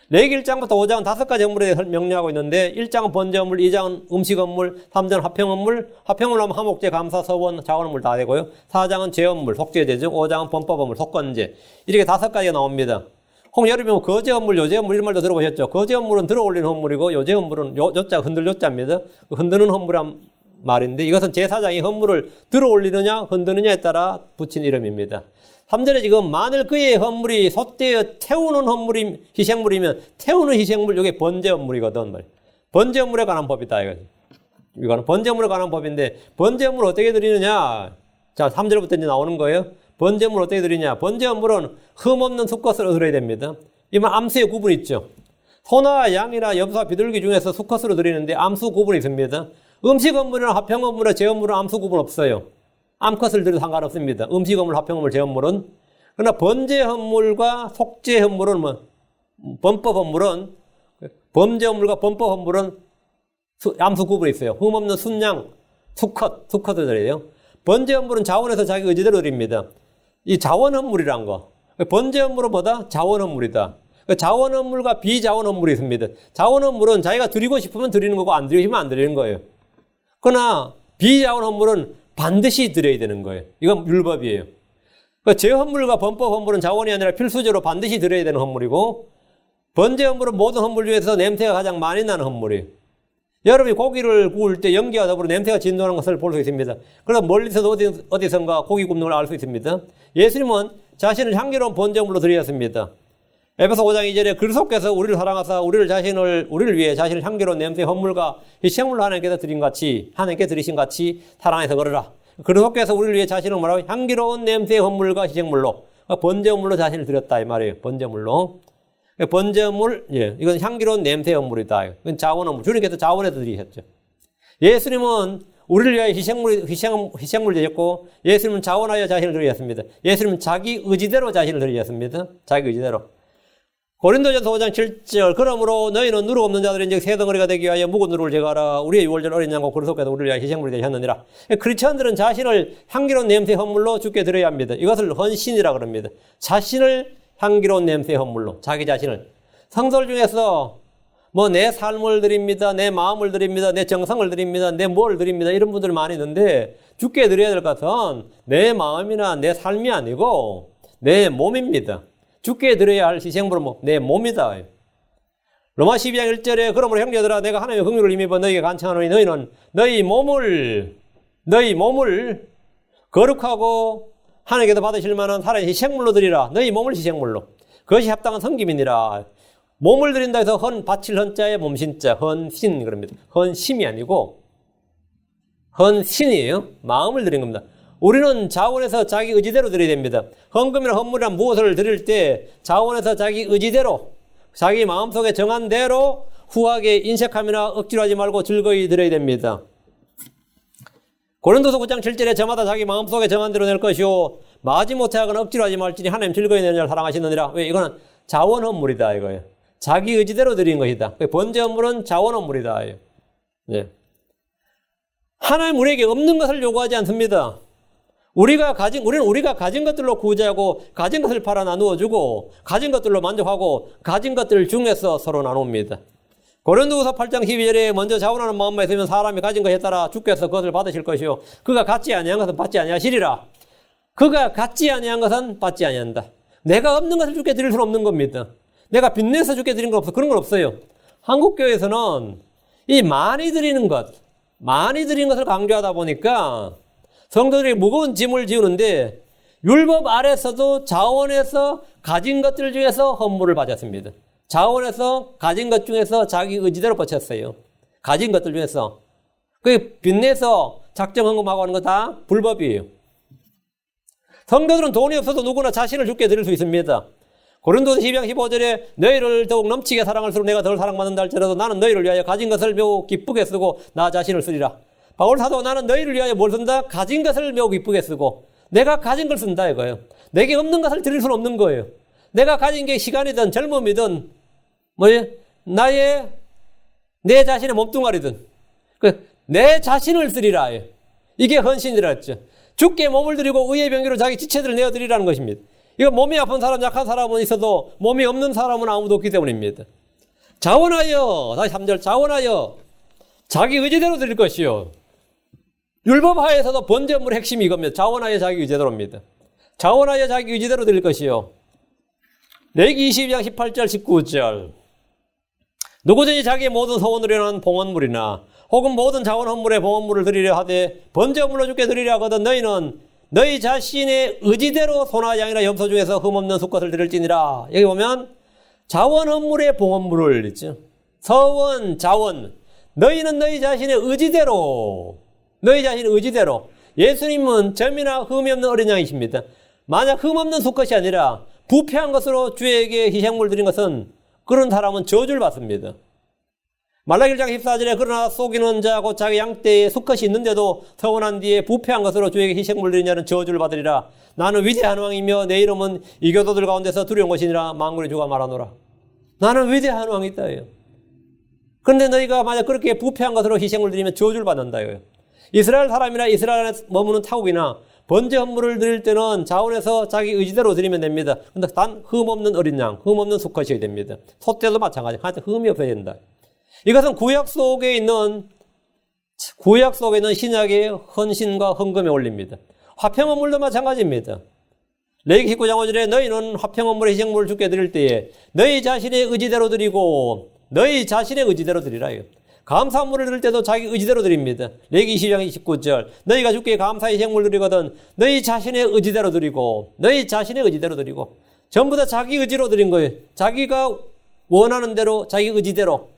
레위기 1장부터 5장은 5가지 헌물에 대해서 명료하고 있는데 1장은 번제 헌물, 2장은 음식 헌물, 3장은 화평 헌물, 화평을 하면 화목제, 감사, 서원, 자원 헌물 다 되고요. 4장은 제 헌물, 속죄제죠. 5장은 범법 헌물, 속건제. 이렇게 5가지가 나옵니다. 혹 여러분 거제 헌물, 요제 헌물 이런 말도 들어보셨죠? 거제 헌물은 들어올리는 헌물이고 요제 헌물은 요자 흔들 요자입니다. 흔드는 헌물이란 말인데 이것은 제사장이 헌물을 들어올리느냐 흔드느냐에 따라 붙인 이름입니다. 3절에 지금 만일 그의 헌물이 속되어 태우는 헌물이 희생물이면 태우는 희생물 이게 번제 헌물이거든. 번제 헌물에 관한 법이다 이거는 번제 헌물에 관한 법인데 번제 헌물 어떻게 드리느냐? 자 3절부터 이제 나오는 거예요. 번제 헌물 어떻게 드리냐? 번제 헌물은 흠없는 수컷으로 드려야 됩니다. 이만 암수의 구분이 있죠. 소나 양이나 염소와 비둘기 중에서 수컷으로 드리는데 암수 구분이 있습니다. 음식 헌물이나 화평 헌물이나 제 헌물은 암수 구분 없어요. 암컷을 드려도 상관없습니다. 음식 헌물, 화평 헌물, 제 헌물은. 그러나 번제 헌물과 속죄 헌물은 범법 헌물은 범죄 헌물과 범법 헌물은 암수 구분이 있어요. 흠없는 순양, 수컷을 드려요. 번제 헌물은 자원에서 자기 의지대로 드립니다. 이 자원 헌물이란 거. 번제 헌물은 뭐다? 자원 헌물이다. 자원 헌물과 비자원 헌물이 있습니다. 자원 헌물은 자기가 드리고 싶으면 드리는 거고 안 드리면 안 드리는 거예요. 그러나 비자원 헌물은 반드시 드려야 되는 거예요. 이건 율법이에요. 제 헌물과 범법 헌물은 자원이 아니라 필수적으로 반드시 드려야 되는 헌물이고 번제 헌물은 모든 헌물 중에서 냄새가 가장 많이 나는 헌물이에요. 여러분이 고기를 구울 때 연기와 더불어 냄새가 진동하는 것을 볼 수 있습니다. 그래서 멀리서도 어디선가 고기 굽는 걸 알 수 있습니다. 예수님은 자신을 향기로운 번제 헌물로 드리셨습니다. 에베소 5장 2절에 그리스도께서 우리를 사랑하사 우리를 위해 자신을 향기로운 냄새 헌물과 희생물로 하나님께 드리신 같이 사랑해서 걸으라. 그리스도께서 우리를 위해 자신을 뭐라고? 향기로운 냄새 헌물과 희생물로, 번제 헌물로 자신을 드렸다 이 말이에요. 번제 헌물로. 번제 헌물, 이건 향기로운 냄새 헌물이다. 이건 자원 헌물. 주님께서 자원해서 드리셨죠. 예수님은 우리를 위하여 희생물 되셨고, 예수님은 자원하여 자신을 드리셨습니다. 예수님은 자기 의지대로 자신을 드리셨습니다. 자기 의지대로. 고린도전서 5장 7절, 그러므로 너희는 누룩 없는 자들인즉 새 덩어리가 되기 위하여 묵은 누룩을 제거하라. 우리의 유월절 어린 양과 그리스도께서 우리를 위하여 희생물이 되셨느니라. 크리스천들은 자신을 향기로운 냄새 헌물로 주께 드려야 합니다. 이것을 헌신이라 그럽니다. 자신을 향기로운 냄새 헌물로, 자기 자신을. 성설 중에서 뭐 내 삶을 드립니다, 내 마음을 드립니다, 내 정성을 드립니다, 내 뭘 드립니다, 이런 분들 많이 있는데, 주께 드려야 될 것은 내 마음이나 내 삶이 아니고 내 몸입니다. 주께 드려야 할 희생물은 내 몸이다. 로마 12장 1절에 그러므로 형제들아 내가 하나님의 긍휼을 힘입어 너희에게 간청하노니 너희는 너희 몸을 거룩하고 하나님께서 받으실 만한 살아있는 희생물로 드리라. 너희 몸을 희생물로. 그것이 합당한 섬김이니라. 몸을 드린다 해서 바칠 헌자에 몸신자, 헌신 그럽니다. 헌심이 아니고 헌신이에요. 마음을 드린 겁니다. 우리는 자원에서 자기 의지대로 드려야 됩니다. 헌금이나 헌물이나 무엇을 드릴 때 자원에서 자기 의지대로, 자기 마음속에 정한 대로 후하게 인색함이나 억지로 하지 말고 즐거이 드려야 됩니다. 고린도서 9장 7절에 저마다 자기 마음속에 정한 대로 낼 것이요 마지못해 하거나 억지로 하지 말지니 하나님 즐거이 내는 자를 사랑하시느니라. 왜? 이거는 자원 헌물이다 이거예요. 자기 의지대로 드린 것이다. 번제 헌물은 자원 헌물이다. 예. 하나님 우리에게 없는 것을 요구하지 않습니다. 우리는 우리가 가진 것들로 구제하고 가진 것을 팔아 나누어 주고 가진 것들로 만족하고 가진 것들 중에서 서로 나눕니다. 고린도후서 8장 12절에 먼저 자원하는 마음만 있으면 사람이 가진 것에 따라 주께서 그것을 받으실 것이요 그가 갖지 아니한 것은 받지 아니하시리라. 그가 갖지 아니한 것은 받지 아니한다. 내가 없는 것을 주께 드릴 수는 없는 겁니다. 내가 빚내서 주께 드린 건 없어. 그런 건 없어요. 한국교회에서는 이 많이 드리는 것을 강조하다 보니까 성도들이 무거운 짐을 지우는데 율법 아래서도 자원에서 가진 것들 중에서 헌물을 바쳤습니다. 자원에서 가진 것 중에서 자기 의지대로 바쳤어요. 가진 것들 중에서. 그 빚내서 작정 헌금하고 하는 거 다 불법이에요. 성도들은 돈이 없어도 누구나 자신을 주께 드릴 수 있습니다. 고린도서 12장 15절에 너희를 더욱 넘치게 사랑할수록 내가 덜 사랑받는다 할지라도 나는 너희를 위하여 가진 것을 매우 기쁘게 쓰고 나 자신을 쓰리라. 바울 사도 나는 너희를 위하여 뭘 쓴다? 가진 것을 매우 기쁘게 쓰고 내가 가진 걸 쓴다 이거예요. 내게 없는 것을 드릴 수는 없는 거예요. 내가 가진 게 시간이든 젊음이든 내 자신의 몸뚱아리든 내 자신을 쓰리라. 이게 헌신이라 했죠. 주께 몸을 드리고 의의 병기로 자기 지체들을 내어드리라는 것입니다. 이거 몸이 아픈 사람, 약한 사람은 있어도 몸이 없는 사람은 아무도 없기 때문입니다. 자원하여, 다시 3절, 자원하여 자기 의지대로 드릴 것이요. 율법하에서도 번제물의 핵심이 이겁니다. 자원하여 자기 의지대로입니다. 자원하여 자기 의지대로 드릴 것이요. 레위기 22장 18절, 19절. 누구든지 자기의 모든 소원으로 인한 봉헌물이나 혹은 모든 자원 헌물에 봉헌물을 드리려 하되 번제물로 주께 드리려 하거든 너희는 너희 자신의 의지대로 소나 양이나 염소 중에서 흠없는 수컷을 드릴지니라. 여기 보면 자원 헌물의 봉헌물을 있죠. 서원, 자원. 너희는 너희 자신의 의지대로, 예수님은 점이나 흠이 없는 어린 양이십니다. 만약 흠없는 수컷이 아니라 부패한 것으로 주에게 희생물 드린 것은 그런 사람은 저주를 받습니다. 말라기 1장 14절에 그러나 속이는 자고 자기 양떼에 수컷이 있는데도 서원한 뒤에 부패한 것으로 주에게 희생물 드린 자는 저주를 받으리라. 나는 위대한 왕이며 내 이름은 이교도들 가운데서 두려운 것이니라. 만군의 주가 말하노라. 나는 위대한 왕이다. 그런데 너희가 만약 그렇게 부패한 것으로 희생을 드리면 저주를 받는다. 이스라엘 사람이나 이스라엘에 머무는 타국이나 번제 헌물을 드릴 때는 자원에서 자기 의지대로 드리면 됩니다. 근데 단 흠없는 어린 양, 흠없는 수컷이어야 됩니다. 소떼도 마찬가지. 하여튼 흠이 없어야 된다. 이것은 구약 속에 있는 신약의 헌신과 헌금에 올립니다. 화평 헌물도 마찬가지입니다. 레위기 19장 5절에 너희는 화평 헌물의 희생물을 주께 드릴 때에 너희 자신의 의지대로 드리고 너희 자신의 의지대로 드리라. 감사 헌물을 드릴 때도 자기 의지대로 드립니다. 레위기 20장 29절 너희가 주께 감사 희생물 드리거든 너희 자신의 의지대로 드리고 전부 다 자기 의지로 드린 거예요. 자기가 원하는 대로 자기 의지대로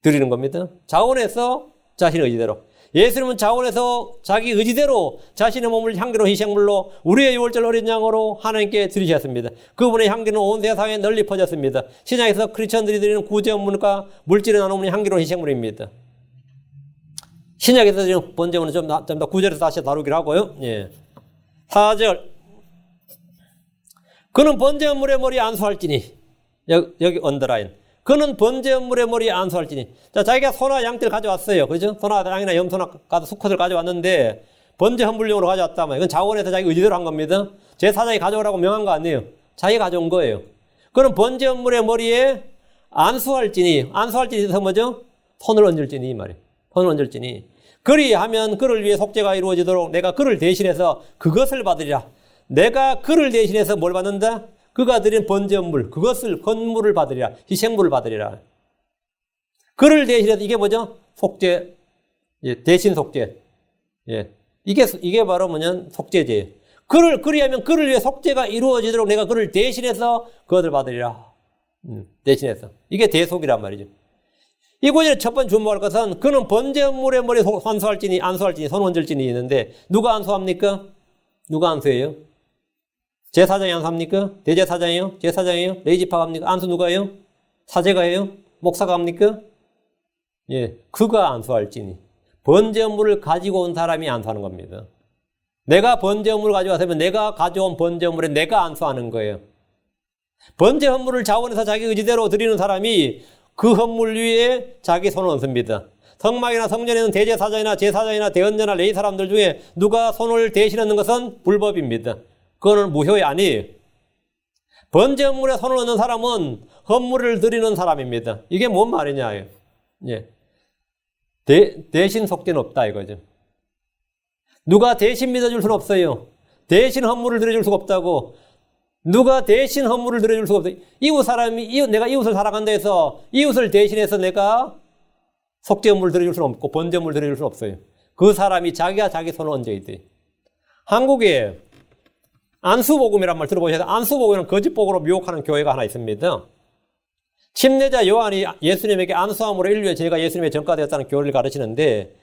드리는 겁니다. 자원에서 자신의 의지대로. 예수님은 자원에서 자기 의지대로 자신의 몸을 향기로운 희생물로 우리의 유월절 어린 양으로 하나님께 드리셨습니다. 그분의 향기는 온 세상에 널리 퍼졌습니다. 신약에서 크리스천들이 드리는 구제 헌물과 물질의 나눔은 향기로운 희생물입니다. 신약에서 지금 번제물은 좀 더 9절에서 다시 다루기로 하고요. 예. 4절. 그는 번제물의 머리에 안수할지니. 여기 언더라인. 그는 번제물의 머리에 안수할지니. 자, 자기가 소나 양떼를 가져왔어요. 그죠? 소나 양이나 염소나 가서 수컷을 가져왔는데 번제 헌물용으로 가져왔다면 이건 자원에서 자기 의지대로 한 겁니다. 제사장이 가져오라고 명한 거 아니에요. 자기가 가져온 거예요. 그는 번제 헌물의 머리에 안수할지니. 안수할지니 뜻은 뭐죠? 손을 얹을지니 이 말이에요. 손을 얹을지니. 그리하면 그를 위해 속죄가 이루어지도록 내가 그를 대신해서 그것을 받으리라. 내가 그를 대신해서 뭘 받는다? 그가 드린 번제물, 그것을 헌물을 받으리라. 희생물을 받으리라. 그를 대신해서 이게 뭐죠? 속죄, 예, 대신 속죄. 예, 이게 바로 뭐냐면 속죄제예요. 그리하면 그를 위해 속죄가 이루어지도록 내가 그를 대신해서 그것을 받으리라. 대신해서. 이게 대속이란 말이죠. 이 구절에 첫 번째 주목할 것은 그는 번제물의 머리에 안수할지니 안수할지니 손 얹을지니 있는데 누가 안수합니까? 누가 안수해요? 제사장이 안수합니까? 대제사장이요? 제사장이요? 레위지파가 합니까? 안수 누가 해요? 사제가 해요? 목사가 합니까? 예, 그가 안수할지니. 번제물을 가지고 온 사람이 안수하는 겁니다. 내가 번제물을 가져왔으면 내가 가져온 번제물에 내가 안수하는 거예요. 번제 헌물을 자원해서 자기 의지대로 드리는 사람이 그 헌물 위에 자기 손을 얹습니다. 성막이나 성전에는 대제사장이나 제사장이나 대언자나 레위 사람들 중에 누가 손을 대신 얹는 것은 불법입니다. 그거는 무효이 아니에요. 번제 헌물에 손을 얹는 사람은 헌물을 드리는 사람입니다. 이게 뭔 말이냐. 예. 대신 속죄는 없다 이거죠. 누가 대신 믿어줄 수는 없어요. 대신 헌물을 드려줄 수가 없다고. 누가 대신 헌물을 드려줄 수가 없어요. 내가 이웃을 사랑한다 해서 이웃을 대신해서 내가 속죄 헌물을 드려줄 수는 없고 번제 헌물을 드려줄 수는 없어요. 그 사람이 자기가 자기 손을 얹어야 돼. 한국에 안수복음이란 말 들어보셔야 돼요. 안수복음은 거짓복음으로 미혹하는 교회가 하나 있습니다. 침례자 요한이 예수님에게 안수함으로 인류의 죄가 예수님의 전가되었다는 교리를 가르치는데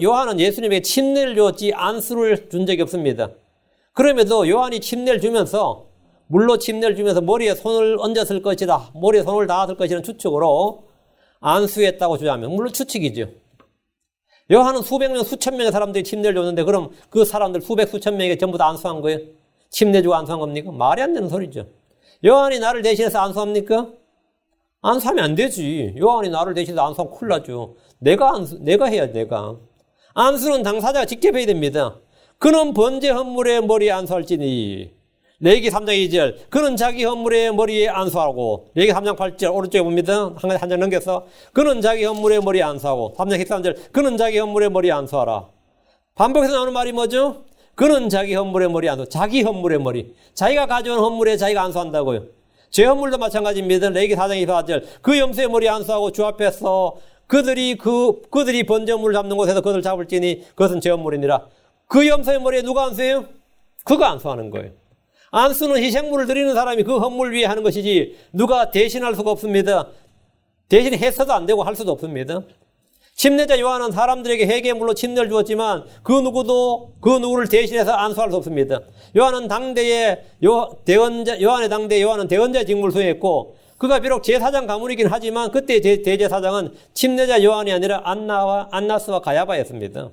요한은 예수님에게 침례를 줬지 안수를 준 적이 없습니다. 그럼에도 요한이 침례를 주면서 물로 침례를 주면서 머리에 손을 얹었을 것이다. 머리에 손을 닿았을 것이라는 추측으로 안수했다고 주장하면 물론 추측이죠. 요한은 수백 명, 수천 명의 사람들이 침례를 줬는데 그럼 그 사람들 수백, 수천 명에게 전부 다 안수한 거예요? 침례 주고 안수한 겁니까? 말이 안 되는 소리죠. 요한이 나를 대신해서 안수합니까? 안수하면 안 되지. 요한이 나를 대신해서 안수하면 큰일 나죠. 내가 해야지, 내가. 안수는 당사자가 직접 해야 됩니다. 그는 번제 헌물의 머리에 안수할지니. 레위기 3장 2절. 그는 자기 헌물의 머리에 안수하고. 레위기 3장 8절 오른쪽에 봅니다. 한 장 넘겨서. 그는 자기 헌물의 머리에 안수하고. 3장 13절. 그는 자기 헌물의 머리에 안수하라. 반복해서 나오는 말이 뭐죠? 그는 자기 헌물의 머리에 안수. 자기 헌물의 머리. 자기가 가져온 헌물에 자기가 안수한다고요. 제 헌물도 마찬가지입니다. 레위기 4장 24절. 그 염소의 머리에 안수하고 주 앞에서 그들이 번제 헌물을 잡는 곳에서 그것을 잡을지니 그것은 제 헌물이니라. 그 염소의 머리에 누가 안수해요? 그가 안수하는 거예요. 안수는 희생물을 드리는 사람이 그 헌물 위에 하는 것이지 누가 대신할 수가 없습니다. 대신해서도 안 되고 할 수도 없습니다. 침례자 요한은 사람들에게 회개물로 침례를 주었지만 그 누구를 대신해서 안수할 수 없습니다. 요한의 당대에 요한은 대언자 직무를 수행했고 그가 비록 제사장 가문이긴 하지만 그때 대제사장은 침례자 요한이 아니라 안나스와 가야바였습니다.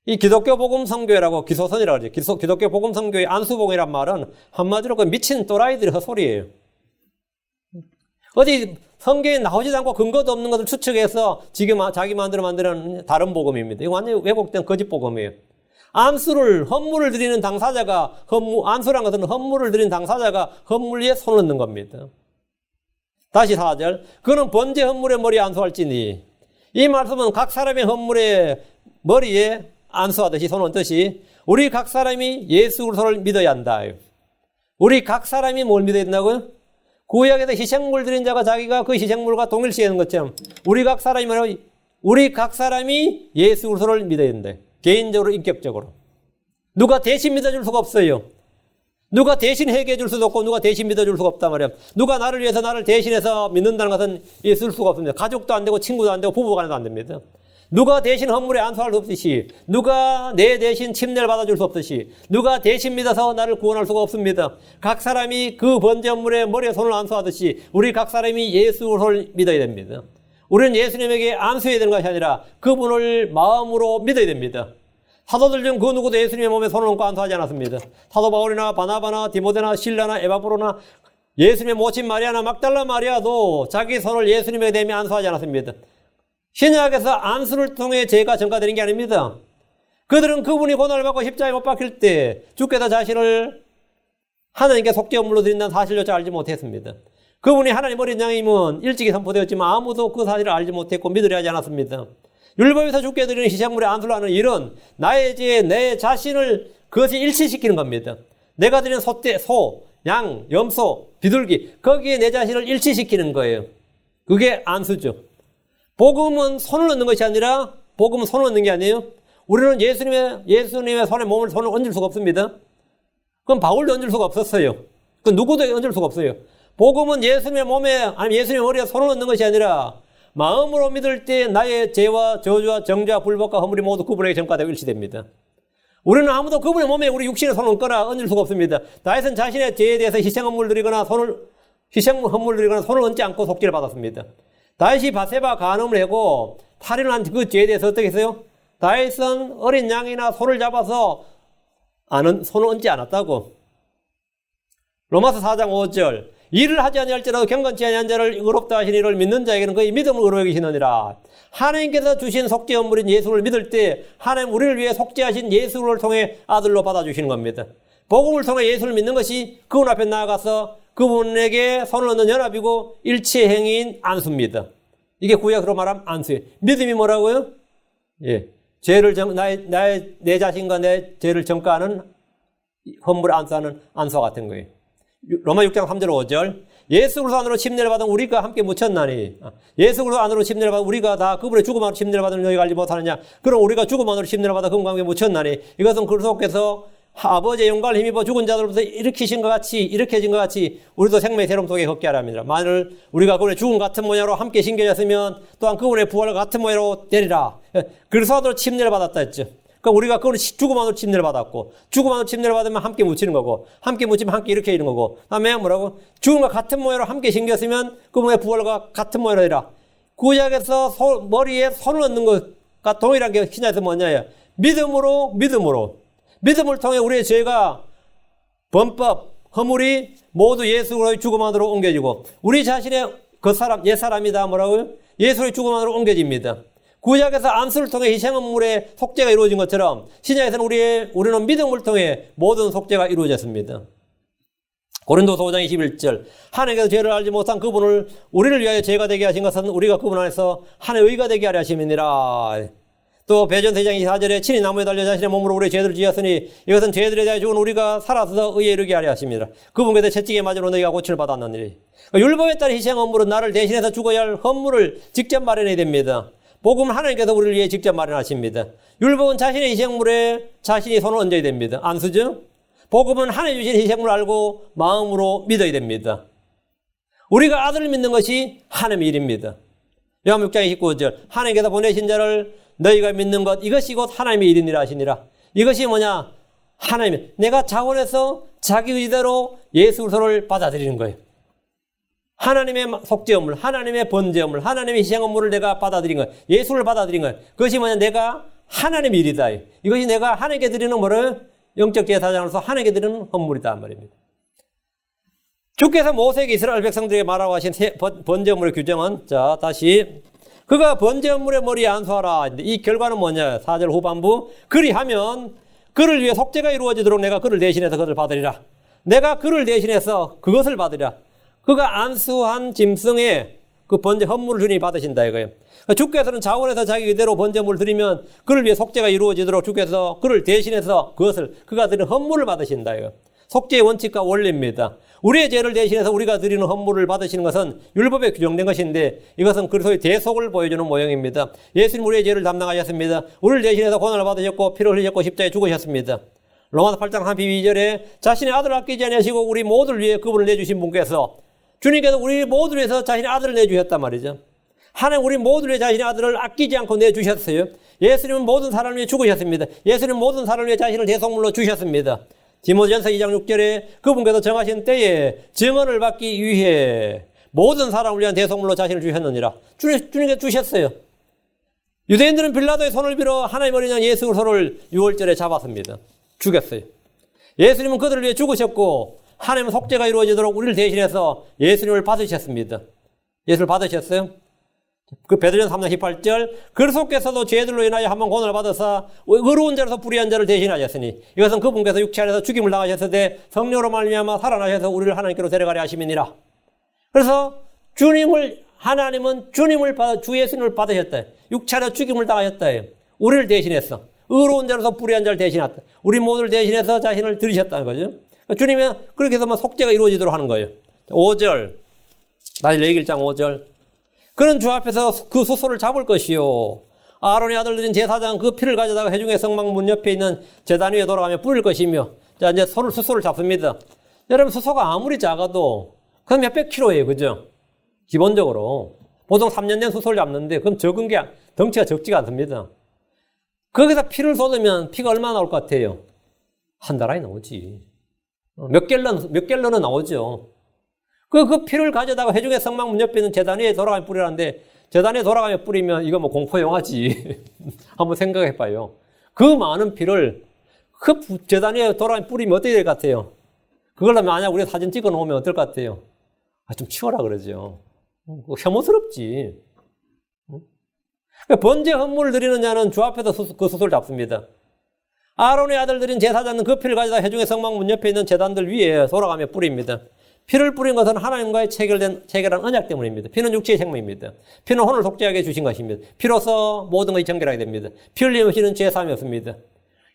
이 기독교 복음 선교회라고 기소선이라고 하죠. 기독교 복음 선교회 안수복음이란 말은 한마디로 그 미친 또라이들의 헛소리예요. 어디 성경에 나오지도 않고 근거도 없는 것을 추측해서 지금 자기 마음대로 만드는 다른 복음입니다. 이거 완전히 왜곡된 거짓 복음이에요. 헌물을 드리는 당사자가 안수란 것은 헌물을 드리는 당사자가 헌물 위에 손을 얹는 겁니다. 다시 4절. 그는 번제 헌물의 머리에 안수할지니. 이 말씀은 각 사람의 헌물의 머리에 안수하듯이 손 얹듯이 우리 각 사람이 예수 그리스도를 믿어야 한다. 우리 각 사람이 뭘 믿어야 된다고요? 구약에서 희생물 드린 자가 자기가 그 희생물과 동일시하는 것처럼 우리 각 사람이 예수 그리스도를 믿어야 된다. 개인적으로 인격적으로. 누가 대신 믿어줄 수가 없어요. 누가 대신 회개해 줄 수도 없고 누가 대신 믿어줄 수가 없단 말이에요. 누가 나를 위해서 나를 대신해서 믿는다는 것은 있을 수가 없습니다. 가족도 안 되고 친구도 안 되고 부부간에도 안 됩니다. 누가 대신 헌물에 안수할 수 없듯이 누가 내 대신 침례를 받아줄 수 없듯이 누가 대신 믿어서 나를 구원할 수가 없습니다. 각 사람이 그 번제 헌물에 머리에 손을 안수하듯이 우리 각 사람이 예수를 믿어야 됩니다. 우리는 예수님에게 안수해야 되는 것이 아니라 그분을 마음으로 믿어야 됩니다. 사도들 중 그 누구도 예수님의 몸에 손을 얹고 안수하지 않았습니다. 사도 바울이나 바나바나 디모데나 실라나 에바브로나 예수님의 모친 마리아나 막달라 마리아도 자기 손을 예수님에게 대며 안수하지 않았습니다. 신약에서 안수를 통해 죄가 전가되는 게 아닙니다. 그들은 그분이 고난을 받고 십자가에 못 박힐 때 주께서 자신을 하나님께 속죄물로 드린다는 사실조차 알지 못했습니다. 그분이 하나님 어린 양임은 일찍이 선포되었지만 아무도 그 사실을 알지 못했고 믿으려 하지 않았습니다. 율법에서 주께 드리는 희생물에 안수를 하는 일은 나의 죄에 내 자신을 그것이 일치시키는 겁니다. 내가 드리는 소, 양, 염소, 비둘기 거기에 내 자신을 일치시키는 거예요. 그게 안수죠. 복음은 손을 넣는 것이 아니라 복음은 손을 넣는 게 아니에요. 우리는 예수님의 손에 손을 얹을 수가 없습니다. 그럼 바울도 얹을 수가 없었어요. 그 누구도 얹을 수가 없어요. 복음은 예수님의 몸에 아니면 예수님의 머리에 손을 넣는 것이 아니라 마음으로 믿을 때 나의 죄와 저주와 정죄와 불법과 허물이 모두 그분에게 전가되고 일치됩니다. 우리는 아무도 그분의 몸에 우리 육신에 손을 얹거나 얹을 수가 없습니다. 다윗은 자신의 죄에 대해서 희생 헌물을 드리거나 손을 얹지 않고 속죄를 받았습니다. 다윗이 바세바 간음을 하고 탈인을 한 그 죄에 대해서 어떻게 했어요? 다윗은 어린 양이나 소를 잡아서 손을 얹지 않았다고. 로마서 4장 5절 일을 하지 아니할지라도 경건치 아니한 자를 의롭다 하신 이를 믿는 자에게는 그의 믿음을 의로워 여기시느니라. 하나님께서 주신 속죄 헌물인 예수를 믿을 때 하나님 우리를 위해 속죄하신 예수를 통해 아들로 받아주시는 겁니다. 복음을 통해 예수를 믿는 것이 그분 앞에 나아가서 그분에게 손을 얹는 연합이고 일치의 행위인 안수입니다. 이게 구약으로 말하면 안수예요. 믿음이 뭐라고요? 예, 내 자신과 내 죄를 전가하는 헌물을 안수하는 안수와 같은 거예요. 로마 6장 3절 5절 예수 그리스도 안으로 침례를 받은 우리가 함께 묻혔나니 예수 그리스도 안으로 침례를 받은 우리가 다 그분의 죽음 안으로 침례를 받은 너희가 알지 못하느냐. 그럼 우리가 죽음 안으로 침례를 받아 그분과 함께 묻혔나니 이것은 그리스도께서 아버지의 영광을 힘입어 죽은 자들로부터 일으켜진 것 같이 우리도 생명의 새로움 속에 걷게 하랍니다. 만일 우리가 그분의 죽음 같은 모양으로 함께 신겨졌으면 또한 그분의 부활과 같은 모양으로 되리라. 그리스도로 침례를 받았다 했죠. 그러니까 우리가 그걸 죽음 안으로 침례를 받았고 죽음 안으로 침례를 받으면 함께 묻히는 거고 함께 묻히면 함께 일으키는 거고 다음에 뭐라고? 죽음과 같은 모양으로 함께 신겼으면 그분의 부활과 같은 모양으로 되리라. 구약에서 머리에 손을 얹는 것과 동일한 게 신약에서 뭐냐요? 믿음을 통해 우리의 죄가 범법, 허물이 모두 예수의 죽음 안으로 옮겨지고 우리 자신의 옛사람이다 뭐라고요? 예수의 죽음 안으로 옮겨집니다. 구약에서 안수를 통해 희생헌물의 속죄가 이루어진 것처럼 신약에서는 우리는 믿음을 통해 모든 속죄가 이루어졌습니다. 고린도서 5장 21절 하나님께서 죄를 알지 못한 그분을 우리를 위하여 죄가 되게 하신 것은 우리가 그분 안에서 하나님의 의가 되게 하려 하심이니라. 또 베드로서 2장 24절에 친히 나무에 달려 자신의 몸으로 우리의 죄들을 지었으니 이것은 죄들에 대하여 죽은 우리가 살아서 의에 이르게 하려 하십니다. 그분께서 채찍에 맞으러 너희가 고침을 받았느니라. 율법에 따른 희생헌물은 나를 대신해서 죽어야 할 헌물을 직접 마련해야 됩니다. 복음은 하나님께서 우리를 위해 직접 마련하십니다. 율법은 자신의 희생물에 자신이 손을 얹어야 됩니다. 안수죠? 복음은 하나님 주신 희생물을 알고 마음으로 믿어야 됩니다. 우리가 아들을 믿는 것이 하나님의 일입니다. 요한복음 6장 29절 하나님께서 보내신 자를 너희가 믿는 것 이것이 곧 하나님의 일이니라 하시니라. 이것이 뭐냐? 내가 자원해서 자기 의대로 예수 그리스도를 받아들이는 거예요. 하나님의 속죄헌물, 하나님의 번제헌물, 하나님의 희생헌물을 내가 받아들인 거예요. 예수를 받아들인 거예요. 그것이 뭐냐? 내가 하나님의 일이다. 이것이 내가 하나님께 드리는 뭐를 영적 제사장으로서 하나님께 드리는 헌물이다 말입니다. 주께서 모세에게 이스라엘 백성들에게 말하고 하신 번제헌물의 규정은 자 다시 그가 번제헌물의 머리에 안수하라. 이 결과는 뭐냐? 4절 후반부 그리하면 그를 위해 속죄가 이루어지도록 내가 그를 대신해서 그것을 받으리라. 내가 그를 대신해서 그것을 받으리라. 그가 안수한 짐승의 그 번제 헌물을 주님이 받으신다 이거예요. 주께서는 자원해서 자기 의대로 번제물을 드리면 그를 위해 속죄가 이루어지도록 주께서 그를 대신해서 그가 드리는 헌물을 받으신다 이거예요. 속죄의 원칙과 원리입니다. 우리의 죄를 대신해서 우리가 드리는 헌물을 받으시는 것은 율법에 규정된 것인데 이것은 그리스도의 대속을 보여주는 모형입니다. 예수님 우리의 죄를 담당하셨습니다. 우리를 대신해서 고난을 받으셨고 피를 흘리셨고 십자가에 죽으셨습니다. 로마서 8장 32절에 자신의 아들을 아끼지 아니하시고 우리 모두를 위해 그분을 내주신 분께서 주님께서 우리 모두를 위해서 자신의 아들을 내주셨단 말이죠. 하나님 우리 모두를 위해 자신의 아들을 아끼지 않고 내주셨어요. 예수님은 모든 사람을 위해 죽으셨습니다. 예수님은 모든 사람을 위해 자신을 대속물로 주셨습니다. 디모데전서 2장 6절에 그분께서 정하신 때에 증언을 받기 위해 모든 사람을 위한 대속물로 자신을 주셨느니라. 주님께 주셨어요. 유대인들은 빌라도의 손을 빌어 하나님 어린 양 예수 그리스도를 6월절에 잡았습니다. 죽였어요. 예수님은 그들을 위해 죽으셨고 하나님의 속죄가 이루어지도록 우리를 대신해서 예수님을 받으셨습니다. 예수를 받으셨어요? 그 베드로전 3장 18절 그리스도께서도 죄들로 인하여 한번 고난을 받아서 의로운 자로서 불의한 자를 대신하셨으니 이것은 그분께서 육체 안에서 죽임을 당하셨을 때 성령으로 말미암아 살아나셔서 우리를 하나님께로 데려가려 하심이니라. 그래서 하나님은 주 예수님을 받으셨다. 육체 안에서 죽임을 당하셨다. 우리를 대신해서 의로운 자로서 불의한 자를 대신했다. 우리 모두를 대신해서 자신을 들이셨다는 거죠. 주님이 그렇게 해서 속죄가 이루어지도록 하는 거예요. 5절 다시 레위기 1장 5절 그는 주 앞에서 그 수소를 잡을 것이요 아론의 아들들인 제사장 그 피를 가져다가 회중의 성막 문 옆에 있는 제단 위에 돌아가며 뿌릴 것이며 자 이제 수소를 잡습니다. 여러분 수소가 아무리 작아도 그럼 몇백 킬로예요. 그죠? 기본적으로 보통 3년 된 수소를 잡는데 그럼 적은 게 덩치가 적지가 않습니다. 거기서 피를 쏟으면 피가 얼마나 나올 것 같아요? 한 달 안에 나오지. 몇 갤런은 나오죠. 그 피를 가져다가 회중의 성막 문 옆에 있는 제단 위에 돌아가며 뿌리라는데 제단 위에 돌아가며 뿌리면 이거 뭐 공포 영화지. 한번 생각해 봐요. 그 많은 피를 그 제단 위에 돌아가며 뿌리면 어떻게 될 것 같아요? 그걸 만약 우리가 사진 찍어 놓으면 어떨 것 같아요? 좀 치워라 그러죠. 혐오스럽지. 번제 헌물을 드리는 자는 주 앞에서 그 수소를 잡습니다. 아론의 아들들인 제사장은 그 피를 가져다 회중의 성막 문 옆에 있는 제단들 위에 돌아가며 뿌립니다. 피를 뿌린 것은 하나님과의 체결한 언약 때문입니다. 피는 육체의 생명입니다. 피는 혼을 속죄하게 주신 것입니다. 피로서 모든 것이 정결하게 됩니다. 피 흘림 없이는 죄 사함이 없습니다.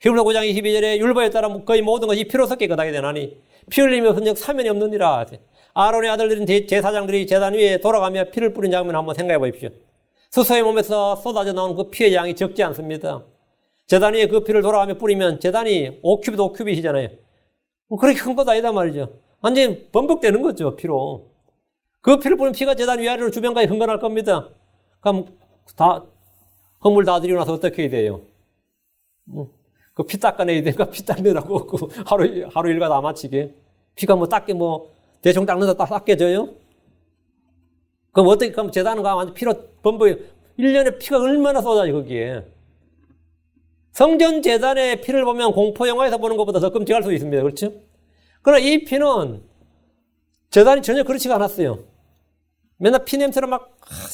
히브리서 9장 22절에 율법에 따라 거의 모든 것이 피로서 깨끗하게 되나니 피 흘림이 없은즉 사면이 없느니라. 아론의 아들들인 제사장들이 제단 위에 돌아가며 피를 뿌린 장면을 한번 생각해 보십시오. 수소의 몸에서 쏟아져 나오는 그 피의 양이 적지 않습니다. 제단 위에 그 피를 돌아가며 뿌리면 제단이 5큐빗 5큐빗이잖아요. 그렇게 큰 것도 아니다 말이죠. 완전히 범벅되는 거죠, 피로. 그 피를 뿌린 피가 제단 위아래로 주변까지 흥건할 겁니다. 그럼 헌물 다 드리고 나서 어떻게 해야 돼요? 그 피 닦아내야 되니까 피 닦느라고 하루 일과 다 마치게. 피가 대충 닦는다 닦여져요? 그럼 어떻게, 그럼 제단은 완전 피로 범벅이 1년에 피가 얼마나 쏟아져, 거기에. 성전 제단의 피를 보면 공포 영화에서 보는 것보다 더 끔찍할 수 있습니다. 그렇죠? 그러나 이 피는 제단이 전혀 그렇지가 않았어요. 맨날 피 냄새로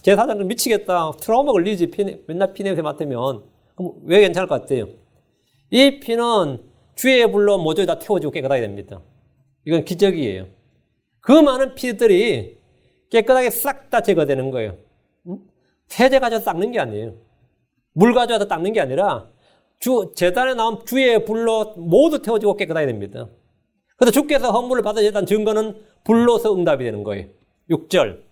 제사장들 미치겠다. 트라우마 걸리지. 맨날 피 냄새 맡으면. 그럼 왜 괜찮을 것 같아요? 이 피는 주의 불로 모조리 다 태워지고 깨끗하게 됩니다. 이건 기적이에요. 그 많은 피들이 깨끗하게 싹 다 제거되는 거예요. 세제 가져서 닦는 게 아니에요. 물 가져와서 닦는 게 아니라 제단에 나온 주의 불로 모두 태워지고 깨끗하게 됩니다. 그래서 주께서 헌물을 받으셨다는 증거는 불로서 응답이 되는 거예요. 6절.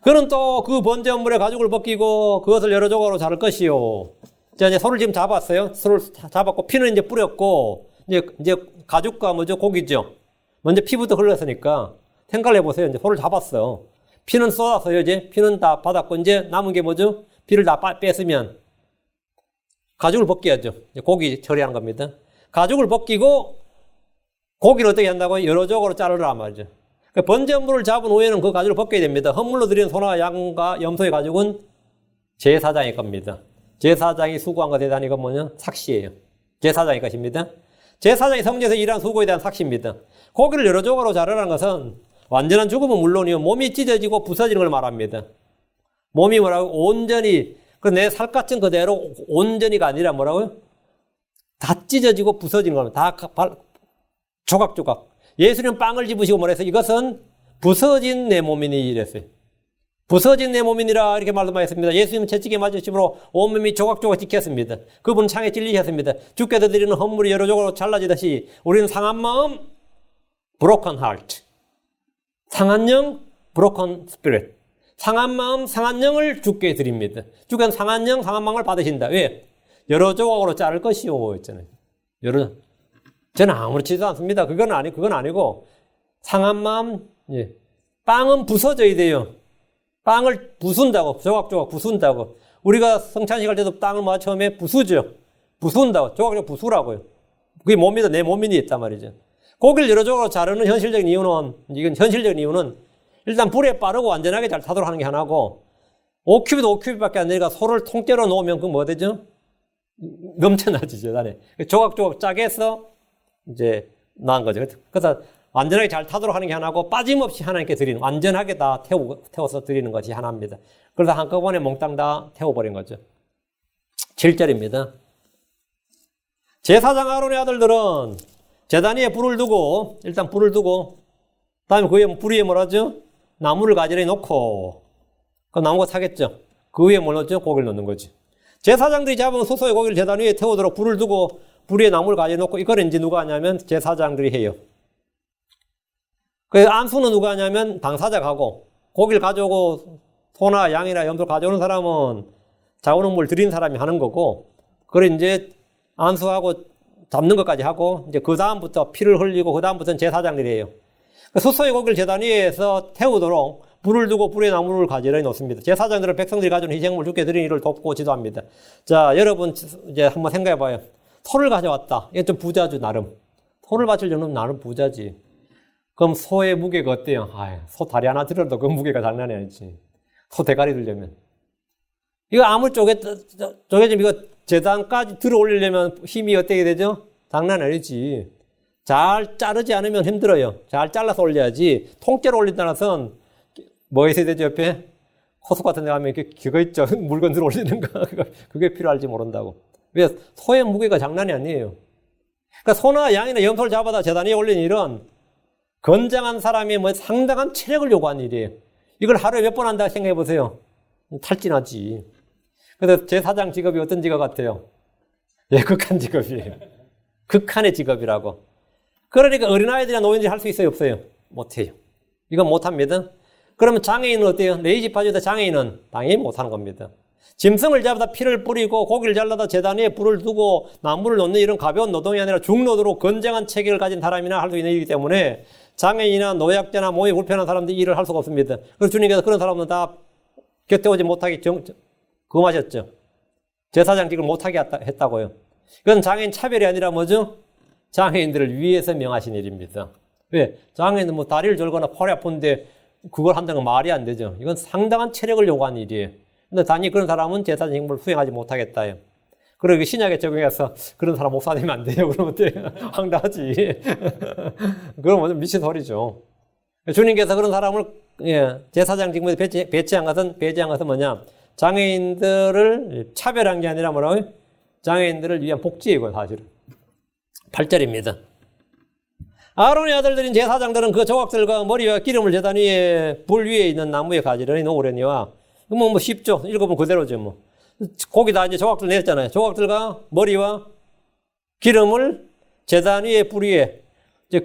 그는 또 그 번제 헌물의 가죽을 벗기고 그것을 여러 조각으로 자를 것이요. 자, 이제 소를 지금 잡았어요. 소를 잡았고 피는 이제 뿌렸고 이제 가죽과 고기죠. 먼저 피부터 흘렀으니까 생각을 해보세요. 이제 소를 잡았어요. 피는 쏟았어요. 이제 피는 다 받았고 이제 남은 게 뭐죠? 피를 다 뺐으면 가죽을 벗겨야죠. 고기 처리하는 겁니다. 가죽을 벗기고 고기를 어떻게 한다고요? 여러 조각으로 자르라 말이죠. 번제 헌물을 잡은 후에는 그 가죽을 벗겨야 됩니다. 헌물로 드리는 소나 양과 염소의 가죽은 제사장의 겁니다. 제사장이 수고한 것에 대한 이건 뭐냐? 삭시예요. 제사장의 것입니다. 제사장이 성전에서 일한 수고에 대한 삭시입니다. 고기를 여러 조각으로 자르라는 것은 완전한 죽음은 물론이요 몸이 찢어지고 부서지는 걸 말합니다. 몸이 온전히 내 살갗은 그대로 온전히가 아니라 뭐라고요? 다 찢어지고 부서지는 겁니다. 다 조각조각. 예수님은 빵을 집으시고 뭐랬어요? 이것은 부서진 내 몸이니 이랬어요. 부서진 내 몸이니라 이렇게 말씀하셨습니다. 예수님은 채찍에 맞으심으로 온몸이 조각조각 찍혔습니다. 그분은 창에 찔리셨습니다. 주께서 드리는 헌물이 여러 조각으로 잘라지듯이 우리는 상한 마음, broken heart. 상한 영, broken spirit. 상한 마음, 상한 영을 주께 드립니다. 주께는 상한 영, 상한 마음을 받으신다. 왜? 여러 조각으로 자를 것이요. 있잖아요. 저는 아무렇지도 않습니다. 그건 아니고, 상한 마음, 빵은 부서져야 돼요. 빵을 부순다고, 조각조각 부순다고. 우리가 성찬식 할 때도 빵을 처음에 부수죠. 부순다고, 조각조각 부수라고요. 그게 몸이다, 내 몸이 있단 말이죠. 고기를 여러 쪽으로 자르는 현실적인 이유는 일단 불에 빠르고 안전하게 잘 타도록 하는 게 하나고 5큐비도 5큐비밖에 안 되니까 소를 통째로 놓으면 그건 뭐 되죠? 넘쳐나지, 재단에. 조각조각 짜게 해서 이제 나은 거죠. 그래서 안전하게 잘 타도록 하는 게 하나고 빠짐없이 하나님께 드리는, 완전하게 다 태워서 드리는 것이 하나입니다. 그래서 한꺼번에 몽땅 다 태워버린 거죠. 7절입니다. 제사장 아론의 아들들은 제단 위에 불을 두고, 일단 불을 두고, 다음에 그 위에, 불 위에 뭐라죠? 나무를 가지런히 놓고, 그 나무가 타겠죠. 그 위에 뭘 넣죠? 고기를 넣는 거지. 제사장들이 잡은 소소의 고기를 제단 위에 태우도록 불을 두고, 불 위에 나무를 가지런히 놓고, 이걸 이제 누가 하냐면 제사장들이 해요. 그 안수는 누가 하냐면 당사자가 하고, 고기를 가져오고, 소나 양이나 염소를 가져오는 사람은 자오는 물 드린 사람이 하는 거고, 그걸 이제 안수하고 잡는 것까지 하고, 이제 그 다음부터 피를 흘리고, 그 다음부터는 제사장들이 해요. 소소의 고기를 제단 위에서 태우도록 불을 두고 불에 나무를 가지런히 놓습니다. 제사장들은 백성들이 가져온 희생물 주께 드리는 일을 돕고 지도합니다. 자, 여러분 이제 한번 생각해 봐요. 소를 가져왔다. 이게 좀 부자죠, 나름. 소를 바치려면 나름 부자지. 그럼 소의 무게가 어때요? 소 다리 하나 들어도 그 무게가 장난이 아니지. 소 대가리 들려면. 이거 아무리 쪼개지면 이거 재단까지 들어 올리려면 힘이 어떻게 되죠? 장난 아니지. 잘 자르지 않으면 힘들어요. 잘 잘라서 올려야지. 통째로 올린다는 것은 뭐 있어야 되죠, 옆에? 호수 같은 데 가면 그거 있죠. 물건 들어 올리는 거. 그게 필요할지 모른다고. 왜? 소의 무게가 장난이 아니에요. 그러니까 소나 양이나 염소를 잡아다 재단 위에 올리는 일은 건장한 사람이 뭐 상당한 체력을 요구하는 일이에요. 이걸 하루에 몇 번 한다 생각해 보세요. 탈진하지. 그래서 제사장 직업이 어떤 직업 같아요? 예, 극한 직업이에요. 극한의 직업이라고. 그러니까 어린아이들이나 노인들이 할 수 있어요, 없어요? 못해요. 이건 못합니다. 그러면 장애인은 어때요? 레이지파주다 장애인은 당연히 못하는 겁니다. 짐승을 잡아다 피를 뿌리고 고기를 잘라다 제단 위에 불을 두고 나무를 놓는 이런 가벼운 노동이 아니라 중노도로 건장한 체격을 가진 사람이나 할 수 있는 일이기 때문에 장애인이나 노약자나 몸이 불편한 사람들이 일을 할 수가 없습니다. 그래서 주님께서 그런 사람은 다 곁에 오지 못하게 금하셨죠. 제사장직을 못하게 했다고요. 이건 장애인 차별이 아니라 뭐죠? 장애인들을 위해서 명하신 일입니다. 왜? 장애인은 뭐 다리를 절거나 팔이 아픈데 그걸 한다는 건 말이 안 되죠. 이건 상당한 체력을 요구하는 일이에요. 근데 단지 그런 사람은 제사장 직분을 수행하지 못하겠다요. 그리고 신약에 적용해서 그런 사람 목사 되면 안 돼요. 그러면 어때요? 황당하지. 그건 완전 미친 소리죠. 주님께서 그런 사람을 제사장 직분에 배제한 것은 뭐냐? 장애인들을 차별한 게 아니라 뭐라고요? 장애인들을 위한 복지이고 사실은. 8절입니다. 아론의 아들들인 제사장들은 그 조각들과 머리와 기름을 제단 위에 불 위에 있는 나무에 가지런히 놓으려니와 뭐 쉽죠. 읽어보면 그대로죠. 뭐 거기다 이제 조각들 냈잖아요. 조각들과 머리와 기름을 제단 위에 불 위에 이제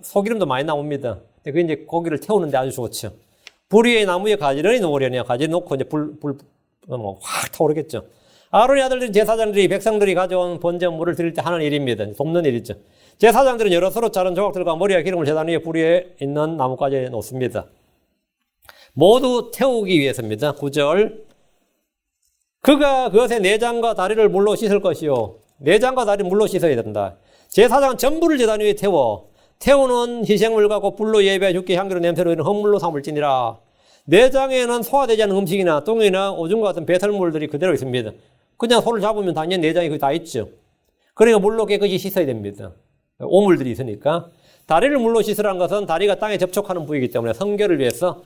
소기름도 많이 나옵니다. 그 이제 고기를 태우는데 아주 좋죠. 불 위에 나무에 가지런히 놓으려니 가지런히 놓고 이제 확 타오르겠죠. 아론의 아들들인 제사장들이 백성들이 가져온 번제물을 드릴 때 하는 일입니다. 돕는 일이죠. 제사장들은 여러 서로 자른 조각들과 머리와 기름을 제단 위에 불 위에 있는 나무까지 놓습니다. 모두 태우기 위해서입니다. 9절. 그가 그것의 내장과 다리를 물로 씻을 것이요. 내장과 다리를 물로 씻어야 된다. 제사장은 전부를 제단 위에 태우는 희생물과 곧 불로 예배해 주께 향기로 냄새로 이런 헌물로 삼을지니라. 내장에는 소화되지 않은 음식이나 똥이나 오줌과 같은 배설물들이 그대로 있습니다. 그냥 소를 잡으면 당연히 내장이 거기 다 있죠. 그러니까 물로 깨끗이 씻어야 됩니다. 오물들이 있으니까. 다리를 물로 씻으라는 것은 다리가 땅에 접촉하는 부위이기 때문에 성결을 위해서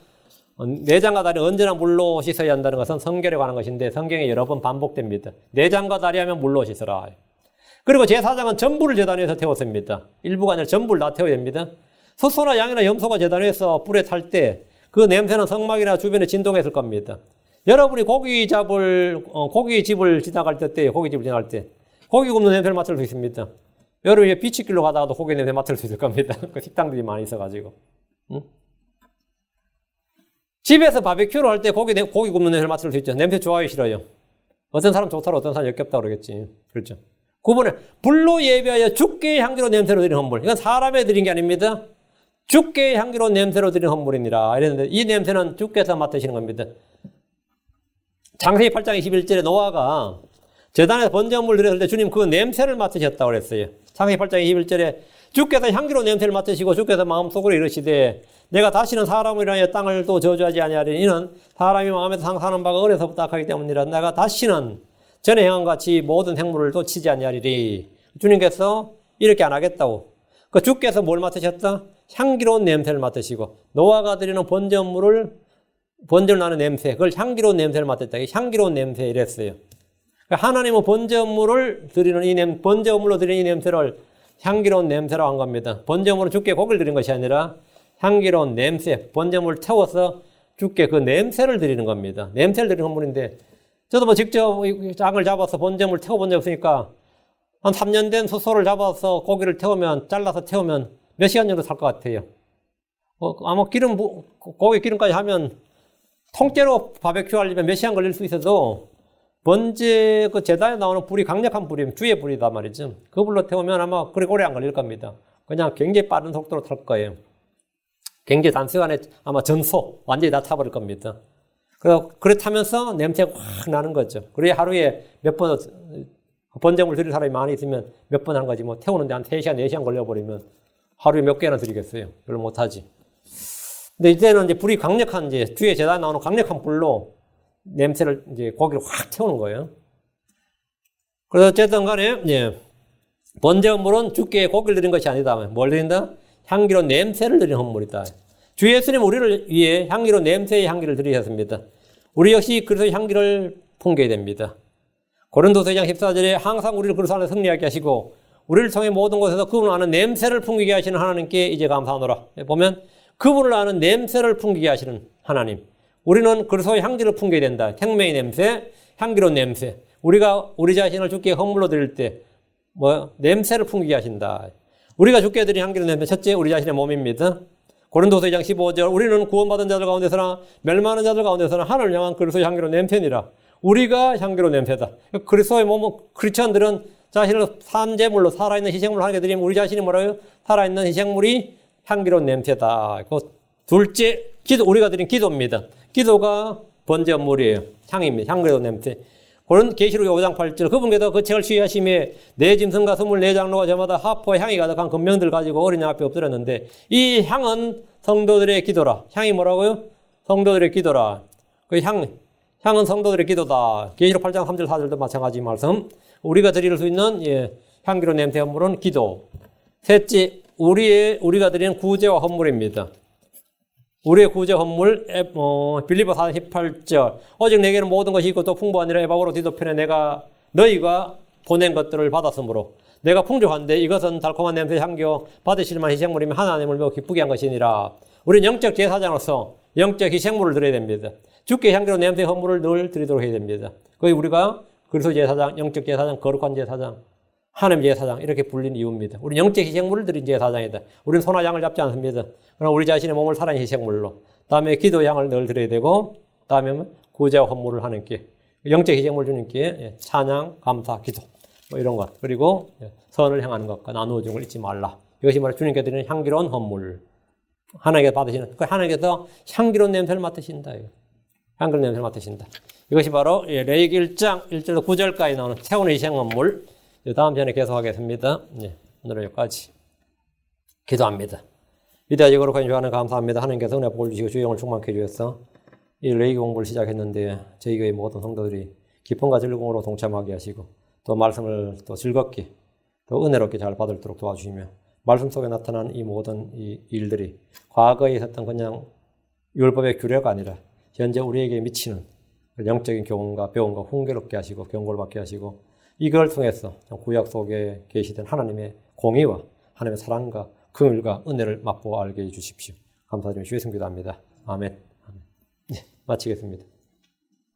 내장과 다리는 언제나 물로 씻어야 한다는 것은 성결에 관한 것인데 성경에 여러 번 반복됩니다. 내장과 다리 하면 물로 씻어라. 그리고 제사장은 전부를 제단 위에서 태웠습니다. 일부가 아니라 전부를 다 태워야 됩니다. 소나 양이나 염소가 제단 위에서 불에 탈 때 그 냄새는 성막이나 주변에 진동했을 겁니다. 여러분이 고깃집을 지나갈 때 어때요? 고깃집을 지나갈 때 고기 굽는 냄새를 맡을 수 있습니다. 여러분이 비치길로 가다가도 고기 냄새 맡을 수 있을 겁니다. 그 식당들이 많이 있어가지고. 응? 집에서 바베큐를 할 때 고기 굽는 냄새를 맡을 수 있죠. 냄새 좋아요, 싫어요? 어떤 사람 좋다고 어떤 사람 역겹다고 그러겠지. 그렇죠. 9번에 불로 예배하여 주께의 향기로운 냄새로 드린 헌물. 이건 사람에 드린 게 아닙니다. 주께의 향기로운 냄새로 드린 헌물이니라. 이랬는데 이 냄새는 주께서 맡으시는 겁니다. 창세기 8장 21절에 노아가 제단에서 번제물을 드렸을 때 주님 그 냄새를 맡으셨다고 그랬어요. 창세기 8장 21절에 주께서 향기로운 냄새를 맡으시고 주께서 마음속으로 이르시되 내가 다시는 사람을 위하여 땅을 또 저주하지 아니하리니 이는 사람이 마음에서 상상하는 바가 어려서부터 악하기 때문이라. 내가 다시는 전에 행한 같이 모든 행물을 또 치지 아니하리리. 주님께서 이렇게 안 하겠다고. 그 주께서 뭘 맡으셨다? 향기로운 냄새를 맡으시고 노아가 드리는 번제물을 번제를 나는 냄새, 그걸 향기로운 냄새를 맡았다. 향기로운 냄새 이랬어요. 그러니까 하나님은 번제물을 드리는 번제물로 드리는 이 냄새를 향기로운 냄새라고 한 겁니다. 번제물은 주께 고기를 드리는 것이 아니라 향기로운 냄새, 번제물을 태워서 주께 그 냄새를 드리는 겁니다. 냄새를 드리는 건물인데 저도 뭐 직접 장을 잡아서 번제물 태워본 적 없으니까 한 3년 된 소소를 잡아서 고기를 태우면, 잘라서 태우면 몇 시간 정도 살 것 같아요. 아마 고기 기름까지 하면 통째로 바베큐 하려면 몇 시간 걸릴 수 있어도 번제 그 제단에 나오는 불이 강력한 불이면 주의 불이다 말이죠. 그 불로 태우면 아마 그렇게 오래 안 걸릴 겁니다. 그냥 굉장히 빠른 속도로 탈 거예요. 굉장히 단시간에 아마 전소 완전히 다 타버릴 겁니다. 그래 타면서 냄새가 확 나는 거죠. 그래야 하루에 몇 번 번제물 드릴 사람이 많이 있으면 몇 번 한 거지. 뭐 태우는데 한 3시간, 4시간 걸려버리면 하루에 몇 개나 드리겠어요. 별로 못하지. 근데 이제는 이제 불이 강력한 이제 주의 제단에 나오는 강력한 불로 냄새를 이제 고기를 확 태우는 거예요. 그래서 어쨌든 간에 예. 번제물은 주께 고기를 드린 것이 아니다. 뭘 드린다? 향기로운 냄새를 드리는 헌물이다. 주 예수님 우리를 위해 향기로운 냄새의 향기를 드리셨습니다. 우리 역시 그리스도의 향기를 풍겨야 됩니다. 고린도서 2장 14절에 항상 우리를 그리스도 안에 승리하게 하시고 우리를 통해 모든 곳에서 그분을 아는 냄새를 풍기게 하시는 하나님께 이제 감사하노라. 보면 그분을 아는 냄새를 풍기게 하시는 하나님. 우리는 그리스도의 향기를 풍겨야 된다. 생명의 냄새, 향기로운 냄새. 우리가 우리 자신을 주께 헌물로 드릴 때 냄새를 풍기게 하신다. 우리가 주께 드린 향기로운 냄새, 첫째 우리 자신의 몸입니다. 고린도서 2장 15절 우리는 구원받은 자들 가운데서나 멸망하는 자들 가운데서나 하늘을 향한 그리스도의 향기로운 냄새니라. 우리가 향기로운 냄새다. 그리스도의 몸은 크리스천들은 자신을 산제물로 살아있는 희생물로 하게 드리면 우리 자신이 뭐라고요? 살아있는 희생물이 향기로운 냄새다. 둘째, 우리가 드린 기도입니다. 기도가 번제물이에요. 향입니다. 향기로운 냄새. 그런 계시록 5장 8절 그분께서 그 책을 취하심에 내 짐승과 24장로가 저마다 하포와 향이 가득한 금명들을 가지고 어린 양 앞에 엎드렸는데 이 향은 성도들의 기도라. 향이 뭐라고요? 성도들의 기도라. 그 향은 성도들의 기도다. 계시록 8장 3절 4절도 마찬가지 말씀. 우리가 드릴 수 있는 향기로운 냄새 헌물은 기도. 셋째, 우리가 드리는 구제와 헌물입니다. 우리의 구제 헌물, 빌립보 4장 18절. 오직 내게는 모든 것이 있고 또 풍부하니라. 에바고로 디도편에 내가 너희가 보낸 것들을 받았으므로 내가 풍족한데 이것은 달콤한 냄새 향기요 받으실 만한 희생물이며 하나님을 매우 기쁘게 한 것이니라. 우리는 영적 제사장으로서 영적 희생물을 드려야 됩니다. 주께 향기로운 냄새 헌물을 늘 드리도록 해야 됩니다. 거기 우리가 그리스도 제사장, 영적 제사장, 거룩한 제사장, 하나님 제사장 이렇게 불린 이유입니다. 우리는 영적 희생물을 드린 제사장이다. 우리는 소나 양을 잡지 않습니다. 그러나 우리 자신의 몸을 살아있는 희생물로 다음에 기도 양을 늘 드려야 되고 다음에 구제와 헌물을 하나님께 영적 희생물 주님께 찬양, 감사, 기도 이런 것 그리고 선을 행하는 것과 나누어 주는 걸 잊지 말라. 이것이 바로 주님께 드리는 향기로운 헌물. 하나님께 받으시는 하나님께서 향기로운 냄새를 맡으신다. 향기로운 냄새를 맡으신다. 이것이 바로 레위기 1장 1절에서 9절까지 나오는 태우는 희생 헌물. 다음 편에 계속하겠습니다. 오늘은 여기까지 기도합니다. 위대하시고 거룩하신 주 하나님 감사합니다. 하나님께서 은혜 복을 주시고 주의 영을 충만케 해주셔서 이 레위기 공부를 시작했는데 저희 교회 모든 성도들이 기쁨과 즐거움으로 동참하게 하시고 또 말씀을 또 즐겁게 또 은혜롭게 잘 받을도록 도와주시며 말씀 속에 나타난 이 모든 이 일들이 과거에 있었던 그냥 율법의 규례가 아니라 현재 우리에게 미치는 영적인 교훈과 배움과 훈계롭게 하시고 경고를 받게 하시고 이걸 통해서 구약 속에 계시던 하나님의 공의와 하나님의 사랑과 긍휼과 은혜를 맛보아 알게 해주십시오. 감사드리며 주의 성기도합니다. 아멘. 마치겠습니다.